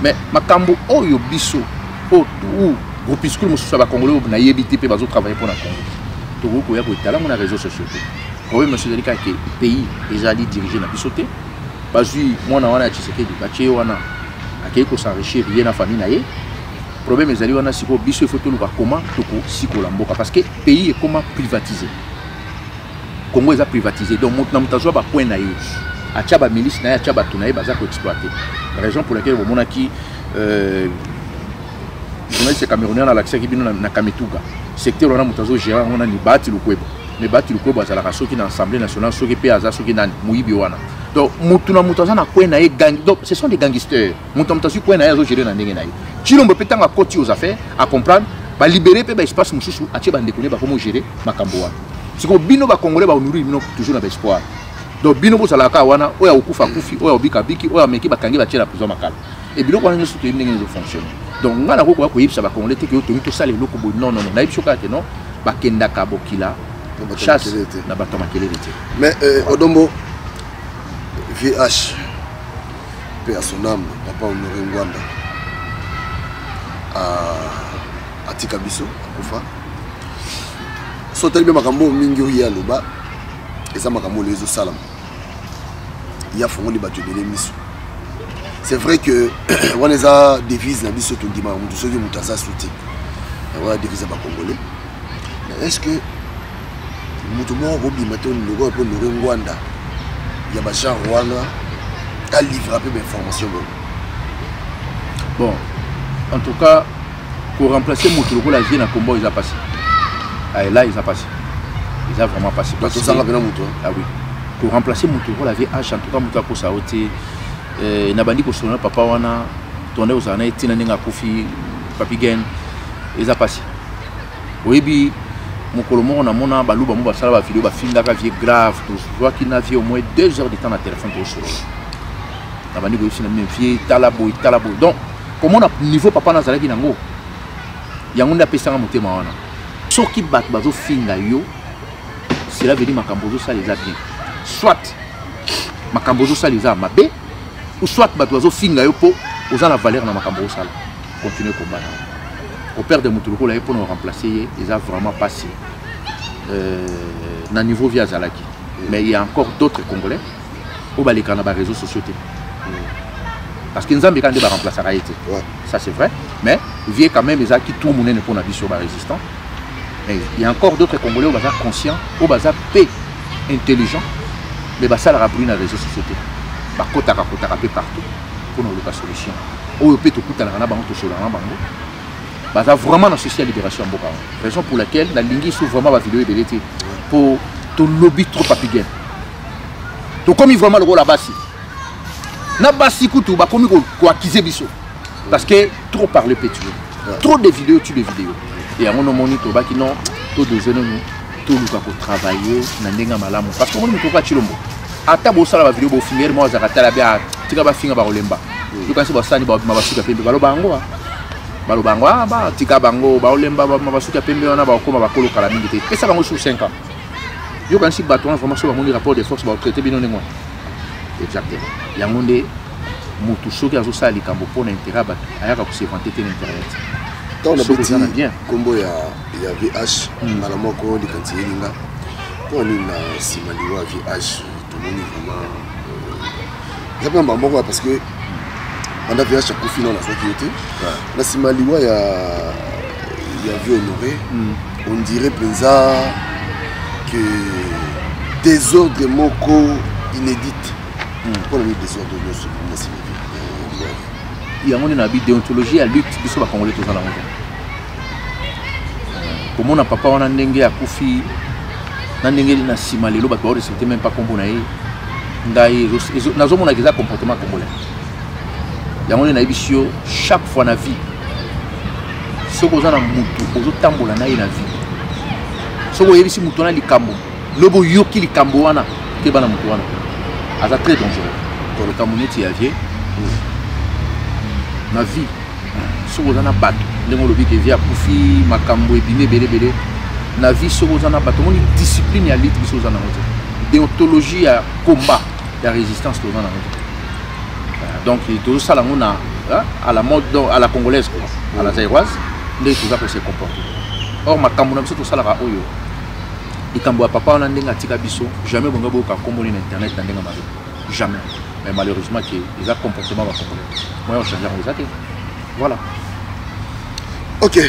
Speaker 1: mais makambo oyo biso o tout groupuscule mususu ba congolais na yebiti pe bazo travailler pour la Congo to ko ya ko tala mon réseaux sociaux problème monsieur zali que pays ezali dirigé na bisoté bazui mona wana Tshisekedi ba tie wana akeko s'enrichir rien na famille na ye problème ezali wana siko biso il faut tout le comment toko siko la mboka parce que pays est comment privatisé Congo est privatisé donc na mutazo ba point na ye acha ba milice na ye acha ba tunaye baza ko exploiter la raison pour laquelle au monaki journaliste camerounais na l'accès qui bino na Kamituga secteur wana mutazo gérer wana ni bati lukwebo mais bati lukwebo azala ka soki na assemblée nationale soki pe aza soki na muyibi wana donc mutuna mutaza na kwena e gang donc ce sont des gangsters mutuna mutazu kwena ya zo gérer na ndenge na ye chilombo petanga koti aux affaires à comprendre ba libérer pe ba espace mususu atie ba ndekone ba komo gérer makambo wana siko bino ba congolais ba onuri bino toujours na espoir donc bino bo sala ka wana oya okufa kufi oya obika biki oya meki ba kangi ba tie la prison makala et bino ko nyo soutenu ndenge zo fonctionner donc ngana ko ko yipsa ba congolais te ko to sala eloko bo non na yipso ka te non ba kenda ka bokila chasse na ba tomakele te
Speaker 2: mais Odombo VH paix à son âme papa Honoré Ngwanda à Tikabiso akufa so tali makambo mingi ya loba eza makambo lezo salam ya fongoli bato de l'émission c'est vrai que on les a devise na biso to ndima mutu soki mutaza souti on devise ba congolais mais est-ce que mutu mo robi maton logo pour Honoré Ngwanda il y a des gens qui livrent un peu d'informations.
Speaker 1: Bon, en tout cas, pour remplacer Moutourouko, la vie dans le combat, ils ont passé. Ah, et là, ils ont passé. Ils ont vraiment passé. Ah oui. Pour remplacer Moutourouko, la vie, en tout cas, Moutourouko, ça a été. Nabandi Kosona, Papa Wana, tourné aux années, Tinanenga Kofi, Papigen, ils ont passé. Oui, mon colomo on a mon balou ba sala ba vidéo ba film da vie grave tout je vois qu'il n'a vu au moins 2 heures de temps na téléphone pour solo na bandi ko sina même vie talabo donc comment on a niveau papa na zalaki nango yango nda pesanga motema wana soki bat bazo finga yo cela veut dire makambo zo ça les a bien soit makambo zo ça les a mabe ou soit bat bazo finga yo po oza la valeur na makambo ça continuer combattre au père de Moutourouko là pour nous remplacer ils ont vraiment passé na niveau via Zalaki mais il y a encore d'autres Congolais au bas les réseaux sociaux parce que nous avons quand même remplacer ça c'est vrai mais vieux quand même ils ont qui tout le monde ne pour sur la résistance mais il y a encore d'autres Congolais au bas conscients au bas paix intelligent mais bah ça la brûle dans les réseaux sociaux bah kota peu partout pour nous la solution au peut tout coûter la rana bango tout sur la rana bango bah vraiment dans social libération en Boka raison pour laquelle la ligne sous vraiment la vidéo est pour ton lobby trop papigène donc comme il vraiment le rôle là-bas si na basi kutu ba comme ko acquiser biso parce que trop parler peut tuer trop de vidéos tue des vidéos et à mon moni to baki non to dozeno nous to luka ko travailler na ndenga malamu parce que on me toka chilombo ata bo sala ba vidéo bo filmer moi za katala bia tika ba finga ba olemba luka se ba sani ba mabasuka pembe balo bango ba tika bango ba olemba ba mabasuka pembe wana ba koma ba kolo kala mingi te pesa bango sur 5 ans yo kan si bato na vraiment so ba moni rapport de force ba traiter bino nengo exactement yango nde mutu soki azo sala likambo pona intérêt ba ayaka ko se vanter ten internet
Speaker 2: on a bien combo ya VH na la moko de kanti linga pour ni na simaliwa VH tout le monde vraiment ça peut mbambo parce que on a VH ko fino na sécurité na simaliwa ya vu honoré on dirait penza que désordre moko inédite pour le désordre de ce il y a une déontologie à lutte qui sont pas congolais tous à la montagne. Comme on a papa on a ndenge à Koufi, na ndenge na simalelo ba ba c'était même pas combo na ye. Ngai nazo mona kiza comportement congolais. Il y a une émission chaque fois na vie. Ce qu'on a na mutu, ozo tambola na ye na vie. Ce qu'on yebisi mutu na likambo, lobo yoki likambo wana ke bana mutu wana. Aza très dangereux. Pour le camonete ya vie. Ma vie, si vous en avez battu, les gens qui viennent à Koufi, Makambo et Bine, Bélé, la vie, si vous en avez battu, une discipline à l'élite, si vous en avez déontologie à combat, à résistance, si vous en avez donc, tout ça, à la mode, à la congolaise, à la zaïroise, il faut que se comporter. Or, Makambo, tout ça, et quand papa, on a un tika biso, jamais on a combattu l'internet, jamais. Mais malheureusement, les comportements vont changer. Moi, on change les athées. Voilà. Ok.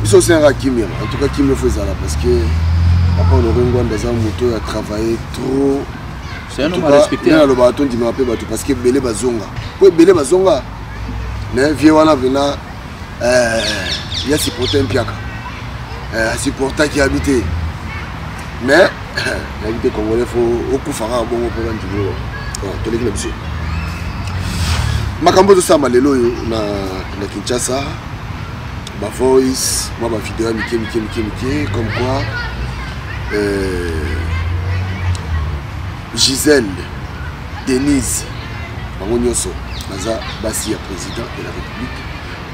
Speaker 2: Ils sont un Kimi. En tout cas, Kimi fait ça là parce que après, on a des motos à travailler trop.
Speaker 1: C'est un homme à respecter.
Speaker 2: Le bâton dit parce que Belé Bazonga. Oui, Belé Bazonga. Mais Viewana Vena, il y a supporté un piaka. Supporter qui habitait. Mais, l'habité congolais, il faut au coup faire un bon pour monsieur. Makambo de ça malelo na Kinshasa ma voice ma vidéo mike comme quoi Gisèle Denise Bangonyoso naza basi ya président de la République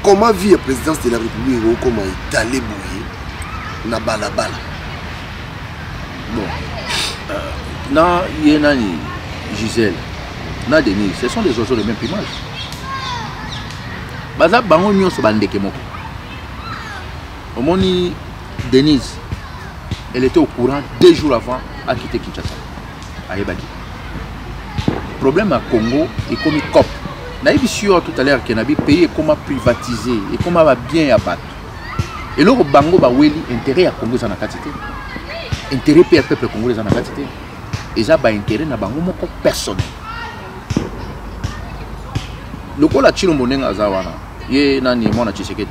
Speaker 2: comment vit la présidence de la République ou comment étaler bouillé na balabala
Speaker 1: bon na yenani Gisèle, na Denise, ce sont des oiseaux de même plumage. Baza bango nyonso bandeke moko. Omoni Denise, elle était au courant 2 jours avant à quitter Kinshasa. Ayebaki. Problème à Congo et comme COP. Naïbi sûr tout à l'heure qu'il y a un pays et comment privatiser et comment va bien abattre. Et là bango ba weli intérêt à Congo za na quantité. Intérêt peuple congolais za na quantité. Et ça a intérêt na bango moko personnel. Le ko la chilo monenga zawana ye nani mona Tshisekedi.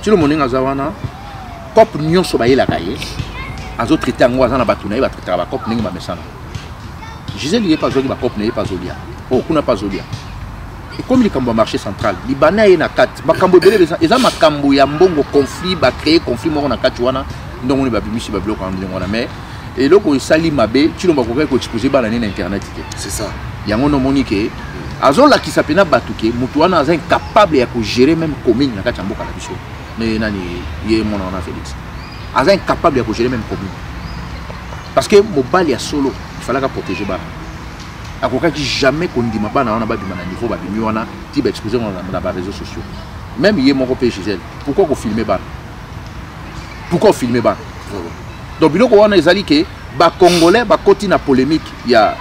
Speaker 1: Chilo monenga zawana cop nyonso ba yela kaye. Azo traiter ngo azana batuna ba traiter ba cop ningi ba mesana. Gisèle il est pas zoli ba cop n'est pas zolia. Oh kuna pas zolia. Et comme il kambo marché central, libana ye na kat makambo belé eza makambo ya mbongo conflit ba créer conflit moko na kat wana ndongo ni ba bimisi ba bloc en ndongo mais et là, quand sali mabe, tu ne vas pas exposer par internet.
Speaker 2: C'est ça.
Speaker 1: Il y a un monique. Azon la qui s'appelle Batouké, Moutouana est incapable de gérer même commune na Kachamboka la biso. Mais nani yé mon ana Félix. Azon incapable de gérer même commune. Parce que mobile ya solo, il fallait protéger ba. Akoka qui jamais qu'on dit mabana on a ba bimana niveau ba bimiwana, ti ba exposer dans les réseaux sociaux. Même yé mon repère Gisèle. Pourquoi qu'on filmer ba? Pourquoi filmer ba? Donc biloko wana ezali ke ba congolais ba koti na polémique ya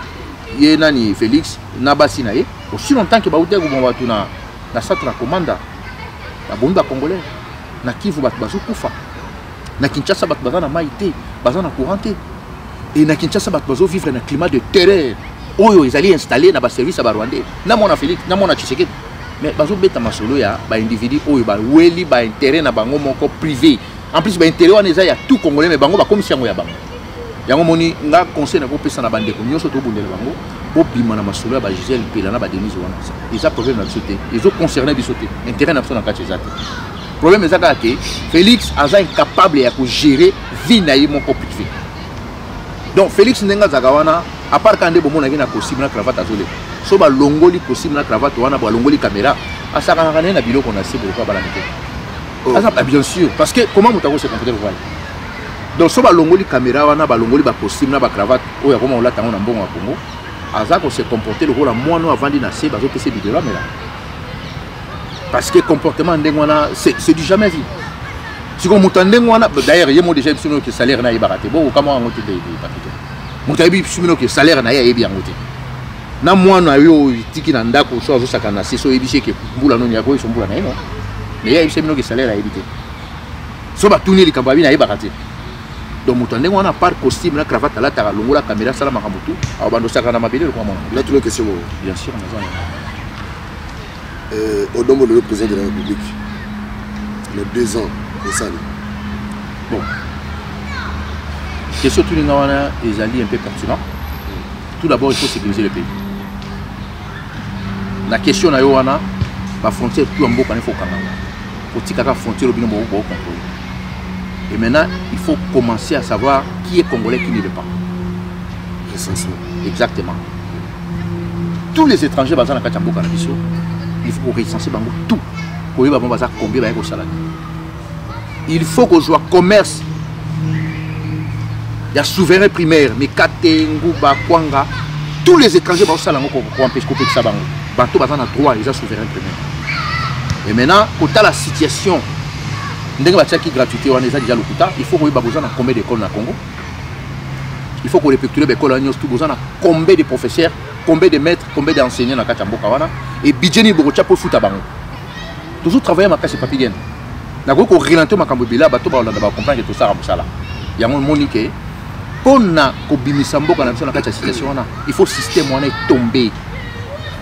Speaker 1: ye nani Félix na basi na ye aussi longtemps que ba uté ko bomba tuna na centre commanda ba bomba congolais na Kivu ba bazo kufa na Kinshasa ba bazana maité bazana couranté et na Kinshasa ba bazo vivre na climat de terreur oyo ezali installé na ba service ba rwandais na mona Félix na mona Tshisekedi mais bazo beta masolo ya ba individu oyo ba weli ba intérêt na bango moko privé. En plus, il y a tout Congolais, mais bango ba commission ya bango. Yango moni nga conseil na ko pesa na bande ko nyoso to bundela bango, bo bima na masolo ba Gisèle Pelana ba Denise wana. Ils a problème na bisoté. Ils ont concerné bisoté. Intérêt na biso na kati ezate. problème est que Félix est incapable de gérer vie naïve mon privé. Donc Félix Nenga Zagawana, à part quand on a une costume na cravate azolé, so ba longoli costume na cravate wana ba longoli caméra, à ça quand on a bilo qu'on a cible pour pas balancer. Bien sûr, parce que comment Moutago se comporter le voile. Donc so ba longoli caméra wana ba longoli ba costume na ba cravate, oya comment on l'a tango na mbongo à Congo. Azako se comporter le rôle à moi non avant de nasser, bazo pc vidéo là mais là. Parce que comportement ndengwana c'est du jamais vu. Si on mutandengwana d'ailleurs il y a déjà une que salaire na ibarate bon comment on monte des papiers. Mutabi sumino que salaire na ya bien monté. Na moi na yo tiki na ndako so azo sakana so ebishe ke mbula no nyako so mbula na ino. Mais il y a sumino que salaire a évité. So ba tourner likambabi na ibarate. Donc mutandengwana par costume na cravate la ta longola caméra sala makamutu abando sakana mabele ko mona.
Speaker 2: Là tu veux question
Speaker 1: Bien sûr mazana.
Speaker 2: Au nombre de le président de la République, les 2 ans de ça.
Speaker 1: Bon. Question tout le monde est alliés un peu pertinent. Tout d'abord, il faut sécuriser le pays. La question na yoana, la frontière tout en beau quand il faut quand même. Faut que la frontière au bien beau contrôler. Et maintenant, il faut commencer à savoir qui est congolais, qui ne l'est pas. Exactement. Tous les étrangers basés dans la Kachambo Canabiso. Il faut recenser tout. Il faut que je sois commerce. Il y a souverain primaire, mais Katenguba, Kwanga, tous les étrangers vont s'aller pour empêcher de ça. Bateau bazan a droit, ils ont souverain primaire. Et maintenant, pour la situation, il faut que besoin de combien d'écoles dans le Congo. Il faut qu'on répertoire l'école à tout besoin de combien de professeurs, combien de maîtres, combien d'enseignants dans le Kachambo Kawana. Et budget ni beaucoup pour foutre à bango. Toujours travailler ma casse papier. Na ko relanter ma kambobila bato ba olanda ba comprendre que tout ça rabusala. Ya mon monique pour na ko bimisa mboka na biso na kati situation wana. Il faut système wana tomber.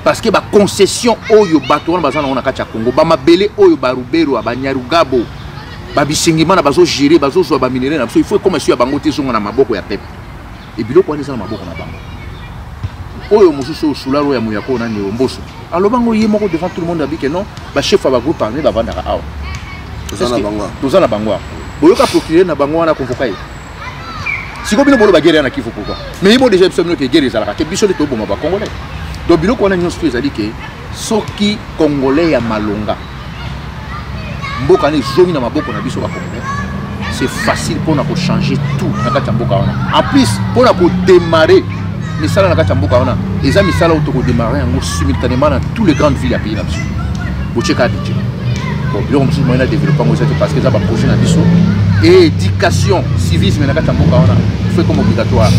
Speaker 1: Parce que ba concession oyo bato wana bazana na kati ya Congo ba mabele oyo ba Rubero ba Nyarugabo ba bisingima na bazo gérer bazo zo ba minerai na biso il faut comme sur bango te zonga na maboko ya peuple. Et biloko wana na maboko na bango. Oyo mususu sularo ya muyako na ni omboso. Alors bango yemoko devant tout le monde a dit que non, ba chef ba groupe parmi ba vandaka awa. Tozana bangwa. Boyoka procurer na bangwa na convoquer. Si ko bino bolo ba guerre na kifu pourquoi. Mais ibo déjà biso que guerre ezalaka ke biso le to bomba ba congolais. Donc biloko wana nyonso ezali ke soki congolais ya malonga. Mboka ni zomi na maboko na biso ba congolais. C'est facile pour na ko changer tout na kati mboka wana. En plus pour na ko démarrer misala na kati mboka wana eza misala auto ko démarrer en simultanément dans toutes les grandes villes du pays là-dessus. Bocheka budget. Bon, biloko mosusu moyen na développer ngo parce que ça va projet na biso et éducation civisme na kati mboka wana fait comme obligatoire.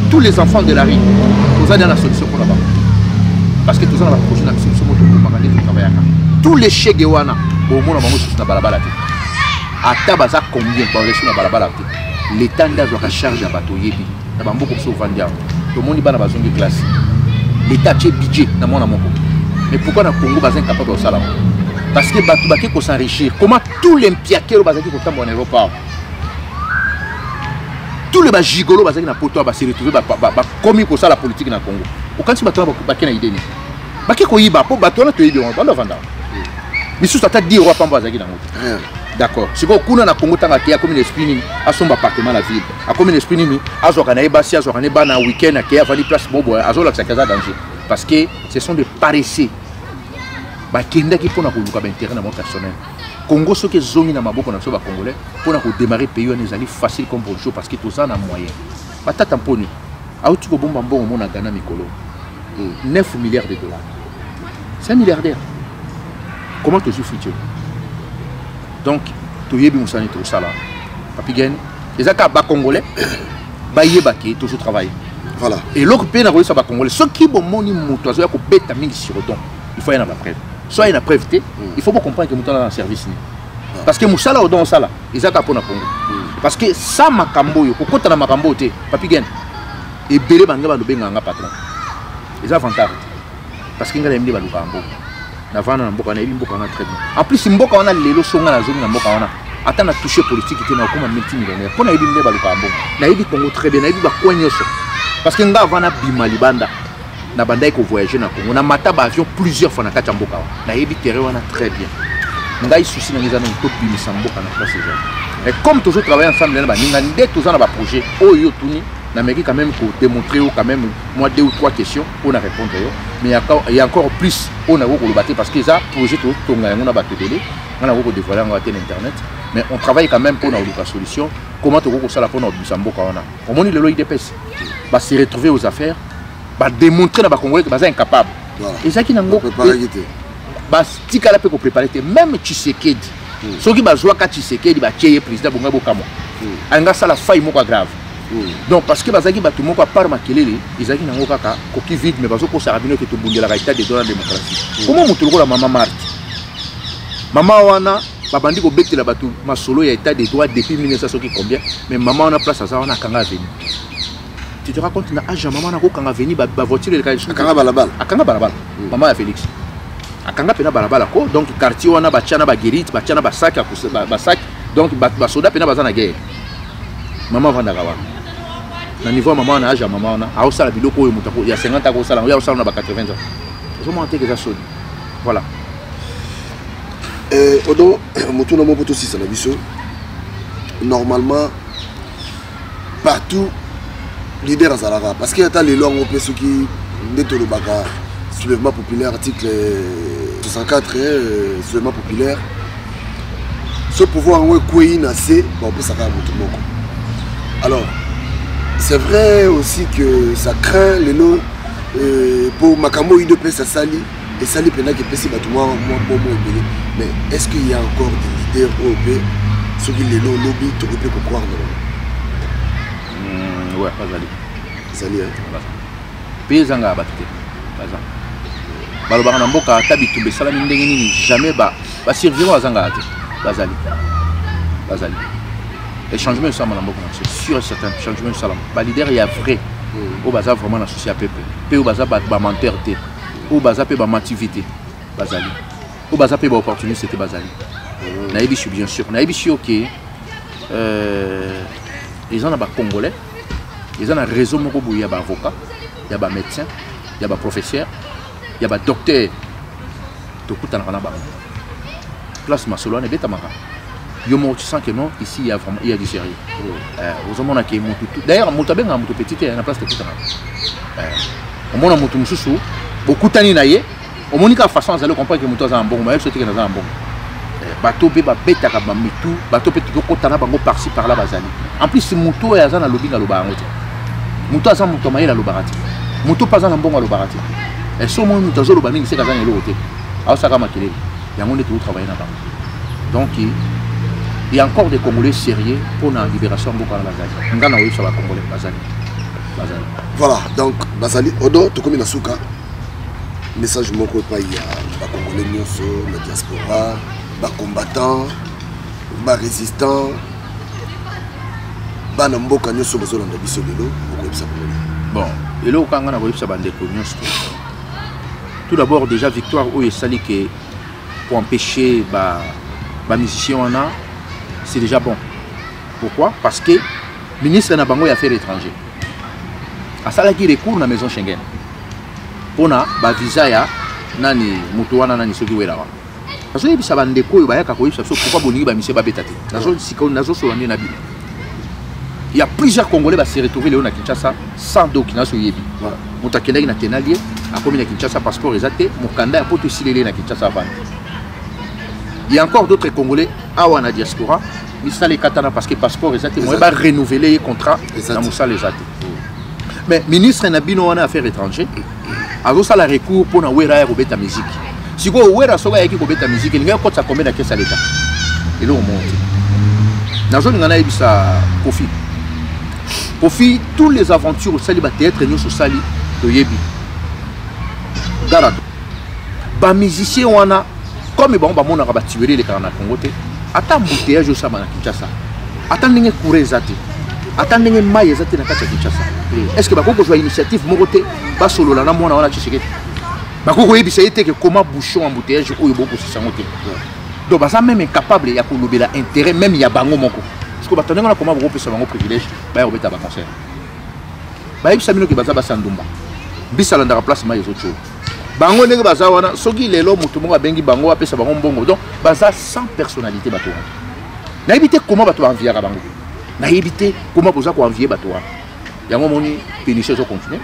Speaker 1: Tous les enfants de la rue tous ont la solution pour là-bas. Parce que tous ont la projet na solution moto ko magane ko travailler. Tous les chèques wana au monde bango sur na balabala te. Ata baza combien pour sur na balabala te. L'état ndazo ka charge à bateau yebi. Na bambo ko so vandia. Tout le monde bana bazongi classe. L'état tché budget na mona moko. Mais pourquoi na Congo bazin capable de ça là? Parce que batu baki ko s'enrichir. Comment tous les mpiakero bazaki ko tambo en aéroport. Tous les bagigolo bazaki na poto ba se retrouver ba komi ko ça la politique na Congo. Aucun si batu baki na idée ni. Baki ko yiba po batu na to yibi on va vendre. Mais sous tata 10 € pamba bazaki na moto. D'accord. Si vous avez un Congo, vous avez un esprit à son appartement la ville. À comme un esprit, vous avez un week-end qui a place parce que ce sont des paresseux. Qui ont un intérêt dans mon personnel. Congo, ce qui est zone dans ma bouche, Congolais, pour démarrer le pays, c'est facile comme bonjour parce que tout ça a un moyen. Pas tant pour nous. À tu peux bon au monde à Ghana, Mikolo. 9 milliards de dollars. C'est un milliardaire. Comment tu souffres? Donc, tu y es bien tout ça là. Papi Gen, les accords congolais, baillé baké, toujours travailler. Voilà. Et l'autre pays n'a pas réussi à congolais. Ceux qui ont moni mouton, ils ont bête à sur le don. Il faut y avoir la preuve. Soit il y a une preuve, il faut pas comprendre que mouton dans le service. Parce que moussala au don ça là, ils ont capé na Congo. Parce que ça makambo yo, pourquoi tu as makambo te, Papi Gen, et belé banga ba lobenga nga patron. Ils ont avantage. Parce qu'il y a des gens qui ont Navana mboka na mboka na très bien. En plus mboka wana lelo songa na zone na mboka wana. Ata na toucher politique te na comme multimillionnaire. Pona yebi mbe baluka mboka. Na yebi Congo très bien, na yebi ba kwenyoso. Parce que nga vana bima libanda na banda ko voyager na Congo. Na mata ba avion plusieurs fois na kati mboka wana. Na yebi terrain wana très bien. ngai souci na ngeza non to bimisa mboka na place ça. Et comme toujours travailler ensemble là ba ninga ndé tous na ba projet oyo tuni na meki quand même pour démontrer quand même moi 2 ou 3 questions on a répondre yo mais il y a encore plus on a ko battre parce que ça projet tout tonga on a battu télé on a ko dévoiler en internet mais on travaille quand même pour na la solution comment to ko sala pour na bimisa mboka wana on moni le IDPS va se retrouver aux affaires va démontrer na ba congolais que ba incapable et ça qui n'a pas tika la pe ko préparer même Tshisekedi soki bazwa ka Tshisekedi ba tieye président bonga bokamo anga sala faille moko grave donc parce que bazaki batu moko a part makelele izaki nango kaka koki vide mais bazo ko sarabino ke to bundela ka état de droit démocratie comment mutu la mama Marthe mama wana babandi ko betela batu masolo ya état de droit depuis 1900 soki combien mais mama wana place ça wana kanga veni tu te racontes na age maman na ko kanga veni ba voiture le
Speaker 2: akanga balabala
Speaker 1: maman ya Félix akanga pena balabala ko donc quartier wana bachana ba guérite bachana ba sac ba sac donc ba soda pena bazana guerre maman vanda kawa na niveau maman na age maman na a osala biloko oyo mutako ya 50 ko sala ya osala na ba 80 ans je monte que ça sonne voilà
Speaker 2: odo mutu na mo poto sisa na biso normalement partout leader azalaka parce que ata lelo ngo peso ki ndeto lo baka soulèvement populaire article 64 soulèvement populaire ce pouvoir ngo kwei na se ba opesa ka mutu moko. Alors c'est vrai aussi que ça craint lelo pour makambo IDPS ça sali et sali pena que pesi batu moi ebele mais est-ce qu'il y a encore des leaders OP ceux qui lelo lobby to peut croire non
Speaker 1: ouais pas ali
Speaker 2: sali
Speaker 1: pezanga batute baza balobaka na mboka tabitu besala ndenge nini jamais ba survivre azanga ate bazali les changements ça na mboka c'est sûr et certain changement ça ba leader il y a vrai au baza vraiment na souci à peuple pe au baza ba menteur te au baza pe ba mativité bazali au baza pe ba opportunité c'était bazali na ebisu bien sûr na ebisu OK les gens na ba congolais ils ont un réseau moko boye ya ba avocat ya ba médecin ya ba professeur ya ba docteur to kutana kana ba place masolo na beta maka yo mo tu sens que non ici il y a vraiment il y a du sérieux aux hommes on a qui mutu d'ailleurs mutu benga mutu petit na place to kutana on mona mutu mususu bokutani na ye on monika façon azalo comprendre que mutu azan bon mais c'est que na azan bon bato be ba beta ka ba mitu bato pe to kutana bango par-ci par-là bazali en plus mutu ya azana lobby na loba ngote mutu azan mutu mayela lobarati mutu pas azan bongo lobarati et so mo mutu azolo ba mingi se kazan yelo te aw saka makelele yango ndeto travailler na bango donc il y a encore des Congolais sérieux pour la libération de Bazali. Ngana oui sur la Congolais Bazali.
Speaker 2: Voilà, donc Bazali, Odo, tu comme Nasuka. Message moko pa il y a ba Congolais nyonso, la diaspora, ba combattants, ba résistants. Ba na mboka nyonso bazolanda biso lelo, ko yebisa
Speaker 1: bon, elo kanga na ko yebisa bande ko nyonso. Tout d'abord déjà victoire au Sali que pour empêcher ba musiciens on a c'est déjà bon. Pourquoi? Parce que le ministre n'a pas de affaires étrangères. À ça, il recourt dans la maison Schengen. Pour na visa ya nani mutuana nani soki wera. Parce que ça va ndeko ba ya ka ko yisa so pourquoi boni ba monsieur ba betati. Nazo siko nazo so wandi na bi. Il y a plusieurs Congolais va se retrouver là na Kinshasa sans document so yebi. Voilà. Mutakenda na tenalier a commis na Kinshasa passeport exacté, mukanda ya poto silele na Kinshasa avant. Il y a encore d'autres Congolais à la diaspora. Ils sont les Katana parce que le passeport est ils vont renouveler les contrats dans Moussa les athées. Mais le ministre Nabino en affaires étrangères a reçu le recours pour Nawera et Robeta musique. Si vous avez un Robeta musique, il y a un combien de caisses à l'État. Et là on monte. Dans une année, il y a Kofi. Kofi, toutes les aventures au Sali théâtre et nous au Sali de Yebi. Garado. Les musiciens on a comme bon on a tué les Canadiens Congo te attends bouteillage au Sama na Kinshasa attends n'engé courir zati attends n'engé maille zati na kati Kinshasa est-ce que bakoko joie initiative mokote ba solo la na mona wana Tshisekedi bakoko yebisa yete que comment bouchon embouteillage oyo boko si sango te donc ba ça même incapable ya ko lobela intérêt même ya bango moko parce que batonga na comment boko pesa bango privilège ba ya obeta ba concert ba yebisa mino ke baza ba sandumba bisala ndaka place maille zocho bango ndenge baza wana soki lelo mutu moko abengi bango apesa bango mbongo donc baza sans personnalité bato wana nayebi te comment bato baenviaka bango nayebi te comment boza koenvie bato wana yango moni péniche ezocontinue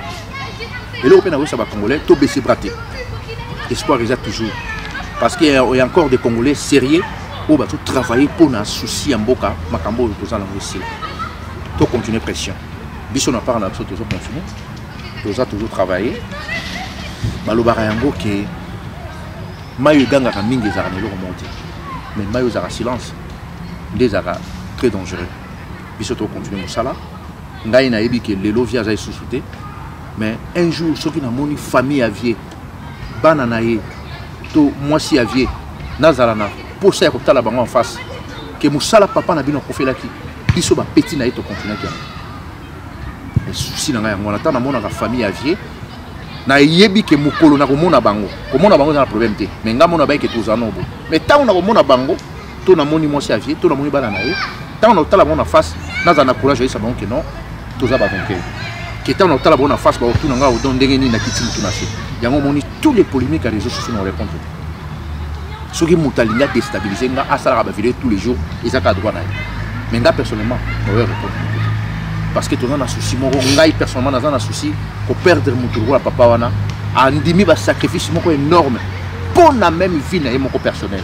Speaker 1: eloko mpe nakoyesa bacongolais tobese bras te espoir eza toujours parce qu'il y a encore des congolais sérieux oyo bato travailler mpona souci ya mboka makambo oyo toza nango esila to continuer pression biso na part na biso tozo continuer toza toujours travailler balobaka yango ke mayo egangaka mingi ezalaka na eloko moko te mais mayo ezalaka silence nde ezalaka très dangereux biso to continuer mosala ngai nayebi ke lelo vie aza lisusu te mais un jour soki namoni famille avie bana na ye to mwasi avie nazala na posa ya kotala bango en face ke mosala papa na bino akofelaki biso bapeti na ye tokontinaki yango susi na ngai yango wana ntango namonaka famille avie nayebi ke mokolo na komona bango eza na problème te mais nga mona bayeke tozala na obo mais ntango na komona bango to namoni mwasi avie to namoni bana na ye ntango na kotala bango na face nazala na courage oyesa bango ke non toza bavainqueur ke ntango na kotala bango na face baotuna ngai odon ndenge nini nakiti motu na se yango omoni tous les polémiques ya réseaux sociaux na répondre soki moto alingi adestabilize nga asalaka bavideo tous les jours ezaka droit na ye mais nga personnellement naoyo répondre parce que toza na souci moko ngai personnellement naza na souci koperdre moto lokola papa wana andimi basacrifice moko énorme mpo na même vie na ye moko personnel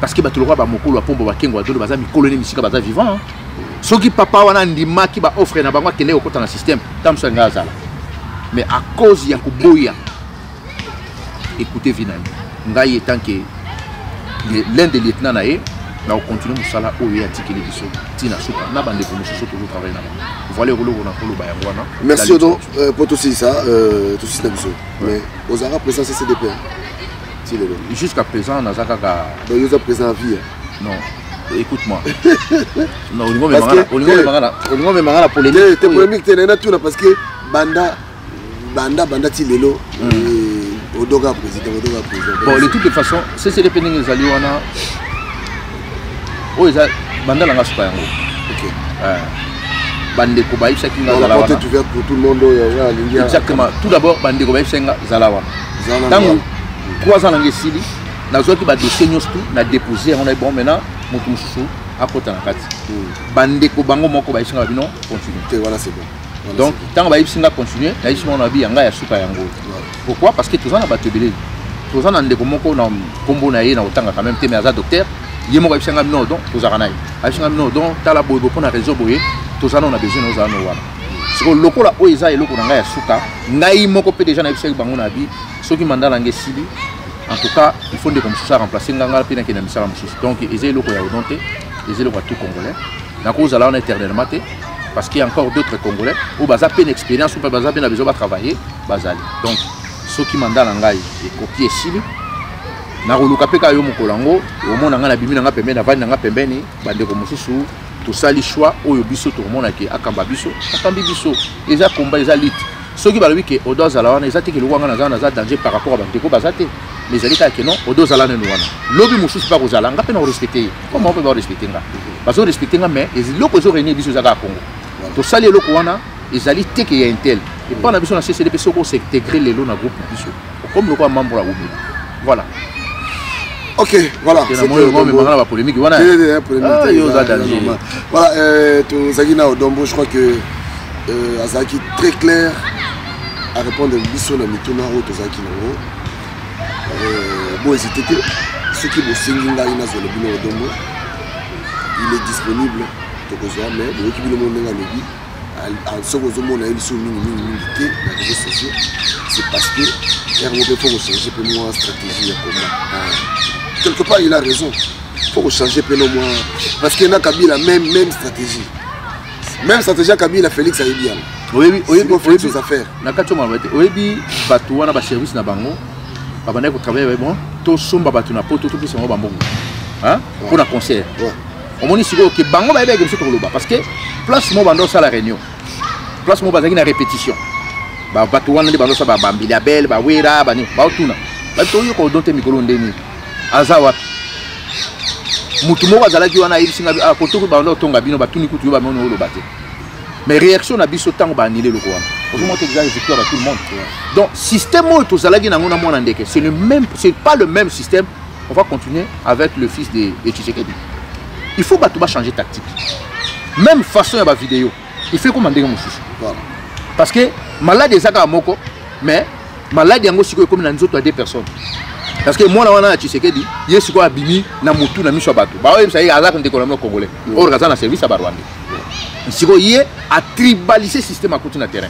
Speaker 1: parce que bato lokola bamokolo bapombo bakengo badolo baza mikolo ne misika baza vivant soki papa wana andimaki baoffre na bango akende kokota na système ntango ngai azala mais à cause ya koboya écoutez vie na ye ngai etant que l'un des lieutenants na ye na continuer mosala oyo atikeli biso tina suka na bandeko mosusu toujours travailler na bango voilà eloko na koloba yango wana
Speaker 2: merci odo pour tout ça tout na biso mais ozalaka présent CCDP
Speaker 1: jusqu'à présent naza kaka
Speaker 2: donc yoza présent à vie
Speaker 1: non écoute-moi non olingo memanga na polémique
Speaker 2: te polémique te na tuna parce que banda ti lelo odoka président
Speaker 1: bon de toute façon CCDP ndenge ezali wana oyo eza banda nanga suka yango bandeko bayebisaki nga zala wana
Speaker 2: pour tout le monde
Speaker 1: exactement tout d'abord bandeko bayebisaki nga zala wana ntango 3 ans nanga esili nazwaki badossier nyonso tu na déposé yango naye bon maintenant moto mosusu akota na kati bandeko bango moko bayebisi nga bino continue
Speaker 2: voilà c'est bon
Speaker 1: donc ntango bayebisi nga continue nayebisi bango na bi yanga ya suka yango pourquoi parce que toza na bato ebele toza na ndeko moko na nkombo na ye na kotanga quand même te mais aza docteur ye moko ayebisi nga bino don tozalaka na ye ayebisi nga bino don tala boye mpo na réseau boye toza na besoin na ozala no wana sikoyo lokola oyo eza eloko na ngai ya suka ngai moko mpe déjà nayebisaki bango na bi soki manda na ngai esili en tout cas il faut ndeko mosusu aremplace nganga mpe nakende na misala mosusu donc eza eloko ya odon te eza eloko ya tout congolais nakozala wana éternellement te parce qu'il y a encore d'autres congolais oyo baza mpe na expérience mpe baza mpe na besoin batravailler bazali donc soki manda na ngai ekoki esili nakoluka mpe kaka yo mokolo yango omona ngai na bimi na ngai pembeni navandi na ngai pembeni bandeko mosusu tosali choix oyo biso tokomonaki akamba biso akambi biso eza combat eza lite soki balobi ke odo azala wana eza te ke eloko wana naza danger par rapport a bandeko baza te mais ezali kaka ke non odo ozala neno wana lobi mosusu mpe akozala nga mpe na korespecte ye koma mpe baorespecte nga bazorespecte nga mais eloko ezorenie biso eza kaka kongo tosali eloko wana ezali te ke ya intel epa na biso na CCDP soko osintegre lelo na groupe na biso comme loko ya membre ya omela voilà.
Speaker 2: Ok, voilà.
Speaker 1: Voilà, polémique. Voilà,
Speaker 2: Zagina Odombo, je crois que Azaki très clair à répondre à Bisson à Mituna ou Tozaki Nango. Bon, c'était ceux qui vont signer là, Odombo. Il est disponible, mais le qui le monde en second monde a eu son minimité dans les réseaux sociaux. C'est parce que il faut changer pour nous en stratégie à combat. Quelque part, il a raison. Il faut changer pour nous. Parce qu'il y a Kabila même stratégie. Même stratégie à Kabila, Félix a eu bien.
Speaker 1: Oui,
Speaker 2: il faut ses affaires.
Speaker 1: Oui, Batouana, ba service na bango. Babana ko travailler bon. To somba batuna poto to pisa bango. Hein? Pour la concert. On moni siko que bango ba ebe ke loba parce que place mo bando ça la réunion. Place mo bazaki na répétition. Ba batouana de bando ça ba bambila belle ba wera ba ni ba otuna. Ba to yo ko donte mikolo ndeni. Azawa mutu moko azalaki wana yebisinga koto ko bando tonga bino batuni kutu yo ba mono lo bate mais réaction na biso tango ba annuler le roi. Pour montrer que victoire à tout le monde. Donc système où tout ça là c'est le même, c'est pas le même système. On va continuer avec le fils de Tshisekedi. Il faut changer de tactique. Même façon de la vidéo. Il faut commander mon fils. Voilà. Parce que malade des Zaka Moko, mais malade yango siko comme dans autres deux personnes. Parce que moi on a Tshisekedi, il est quoi abimi na mutu na miso bato. Ba oui ça y a là qu'on décolonne congolais. Organiser un service à Barwande. Siko y est à tribaliser système à côté na terrain.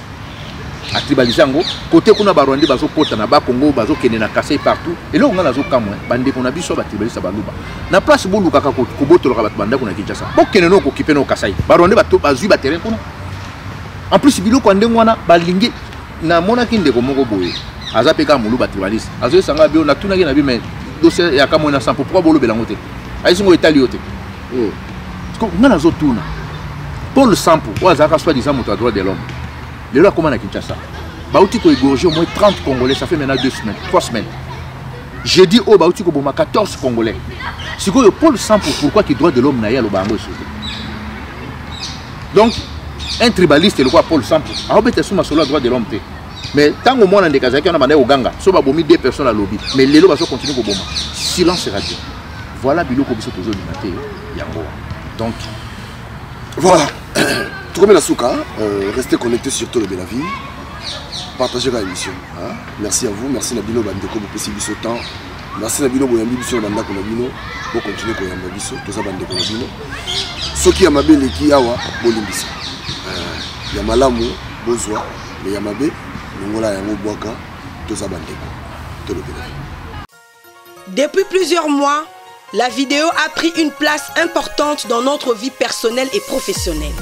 Speaker 1: À tribaliser yango côté kuna Barwande bazo kota na ba Congo bazo kene na kasser partout et là on a la zo kamwe bande qu'on a biso ba tribaliser baluba. Na place bolu kaka ko boto lo bat banda kuna Kinshasa. Bo kene no ko kipe no Kasai. Barwande bato bazui ba terrain kuna. En plus bilo ko ndengwana balingi na mona kinde ko moko boye. Azapeka mulu ba tribaliste. Azo sanga bio na tuna na bi mais dossier ya kamo na 100 pourquoi bolo belangote. Ayi singo italiote. Parce que ngana zo tuna. Paul Sampo ou azaka soit disant moto droit de l'homme. Le là comment na Kinshasa. Bauti ko égorger au moins 30 Congolais, ça fait maintenant 2 semaines, 3 semaines. J'ai dit au Bauti ko boma 14 Congolais. Siko yo Paul Sampo pourquoi qui droit de l'homme na ya lo bango. Donc un tribaliste le quoi Paul Sampo. A obete suma solo droit de l'homme te. Mais tant au moins on a des cas qui on a mandé au Ganga, so ba bomi 2 personnes à lobby. Mais les loba so continue ko boma. Silence radio. Voilà biloko biso tozo limité yango. Donc
Speaker 2: voilà. Tout comme la souka, restez connectés sur Tolo Belavie. Partagez la émission. Merci à vous, merci Nabino Bandeko pour possible ce temps. Merci Nabino Boyambi sur Bandako Nabino pour continuer Koyamba Biso, tout ça Bandeko Nabino. Ce qui a mabé qui awa Bolimbisa. Yamalamu, Bozwa, mais Yamabe, Longola Yango Boaka, tout ça Bandeko. Tolo Belavie.
Speaker 7: Depuis plusieurs mois, la vidéo a pris une place importante dans notre vie personnelle et professionnelle.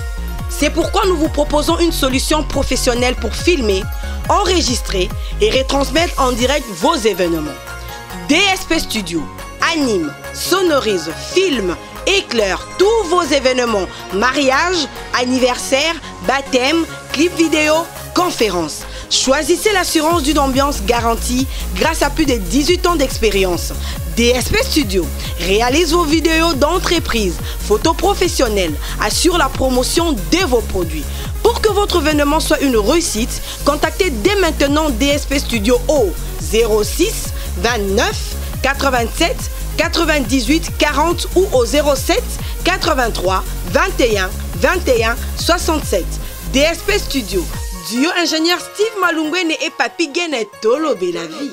Speaker 7: C'est pourquoi nous vous proposons une solution professionnelle pour filmer, enregistrer et retransmettre en direct vos événements. DSP Studio anime, sonorise, filme, éclaire tous vos événements, mariage, anniversaire, baptême, clip vidéo, conférence. Choisissez l'assurance d'une ambiance garantie grâce à plus de 18 ans d'expérience. DSP Studio réalise vos vidéos d'entreprise, photos professionnelles, assure la promotion de vos produits. Pour que votre événement soit une réussite, contactez dès maintenant DSP Studio au 06 29 87 98 40 ou au 07 83 21 21 67. DSP Studio, duo ingénieur Steve Malungwene et Papi Gene Tolo Belavie.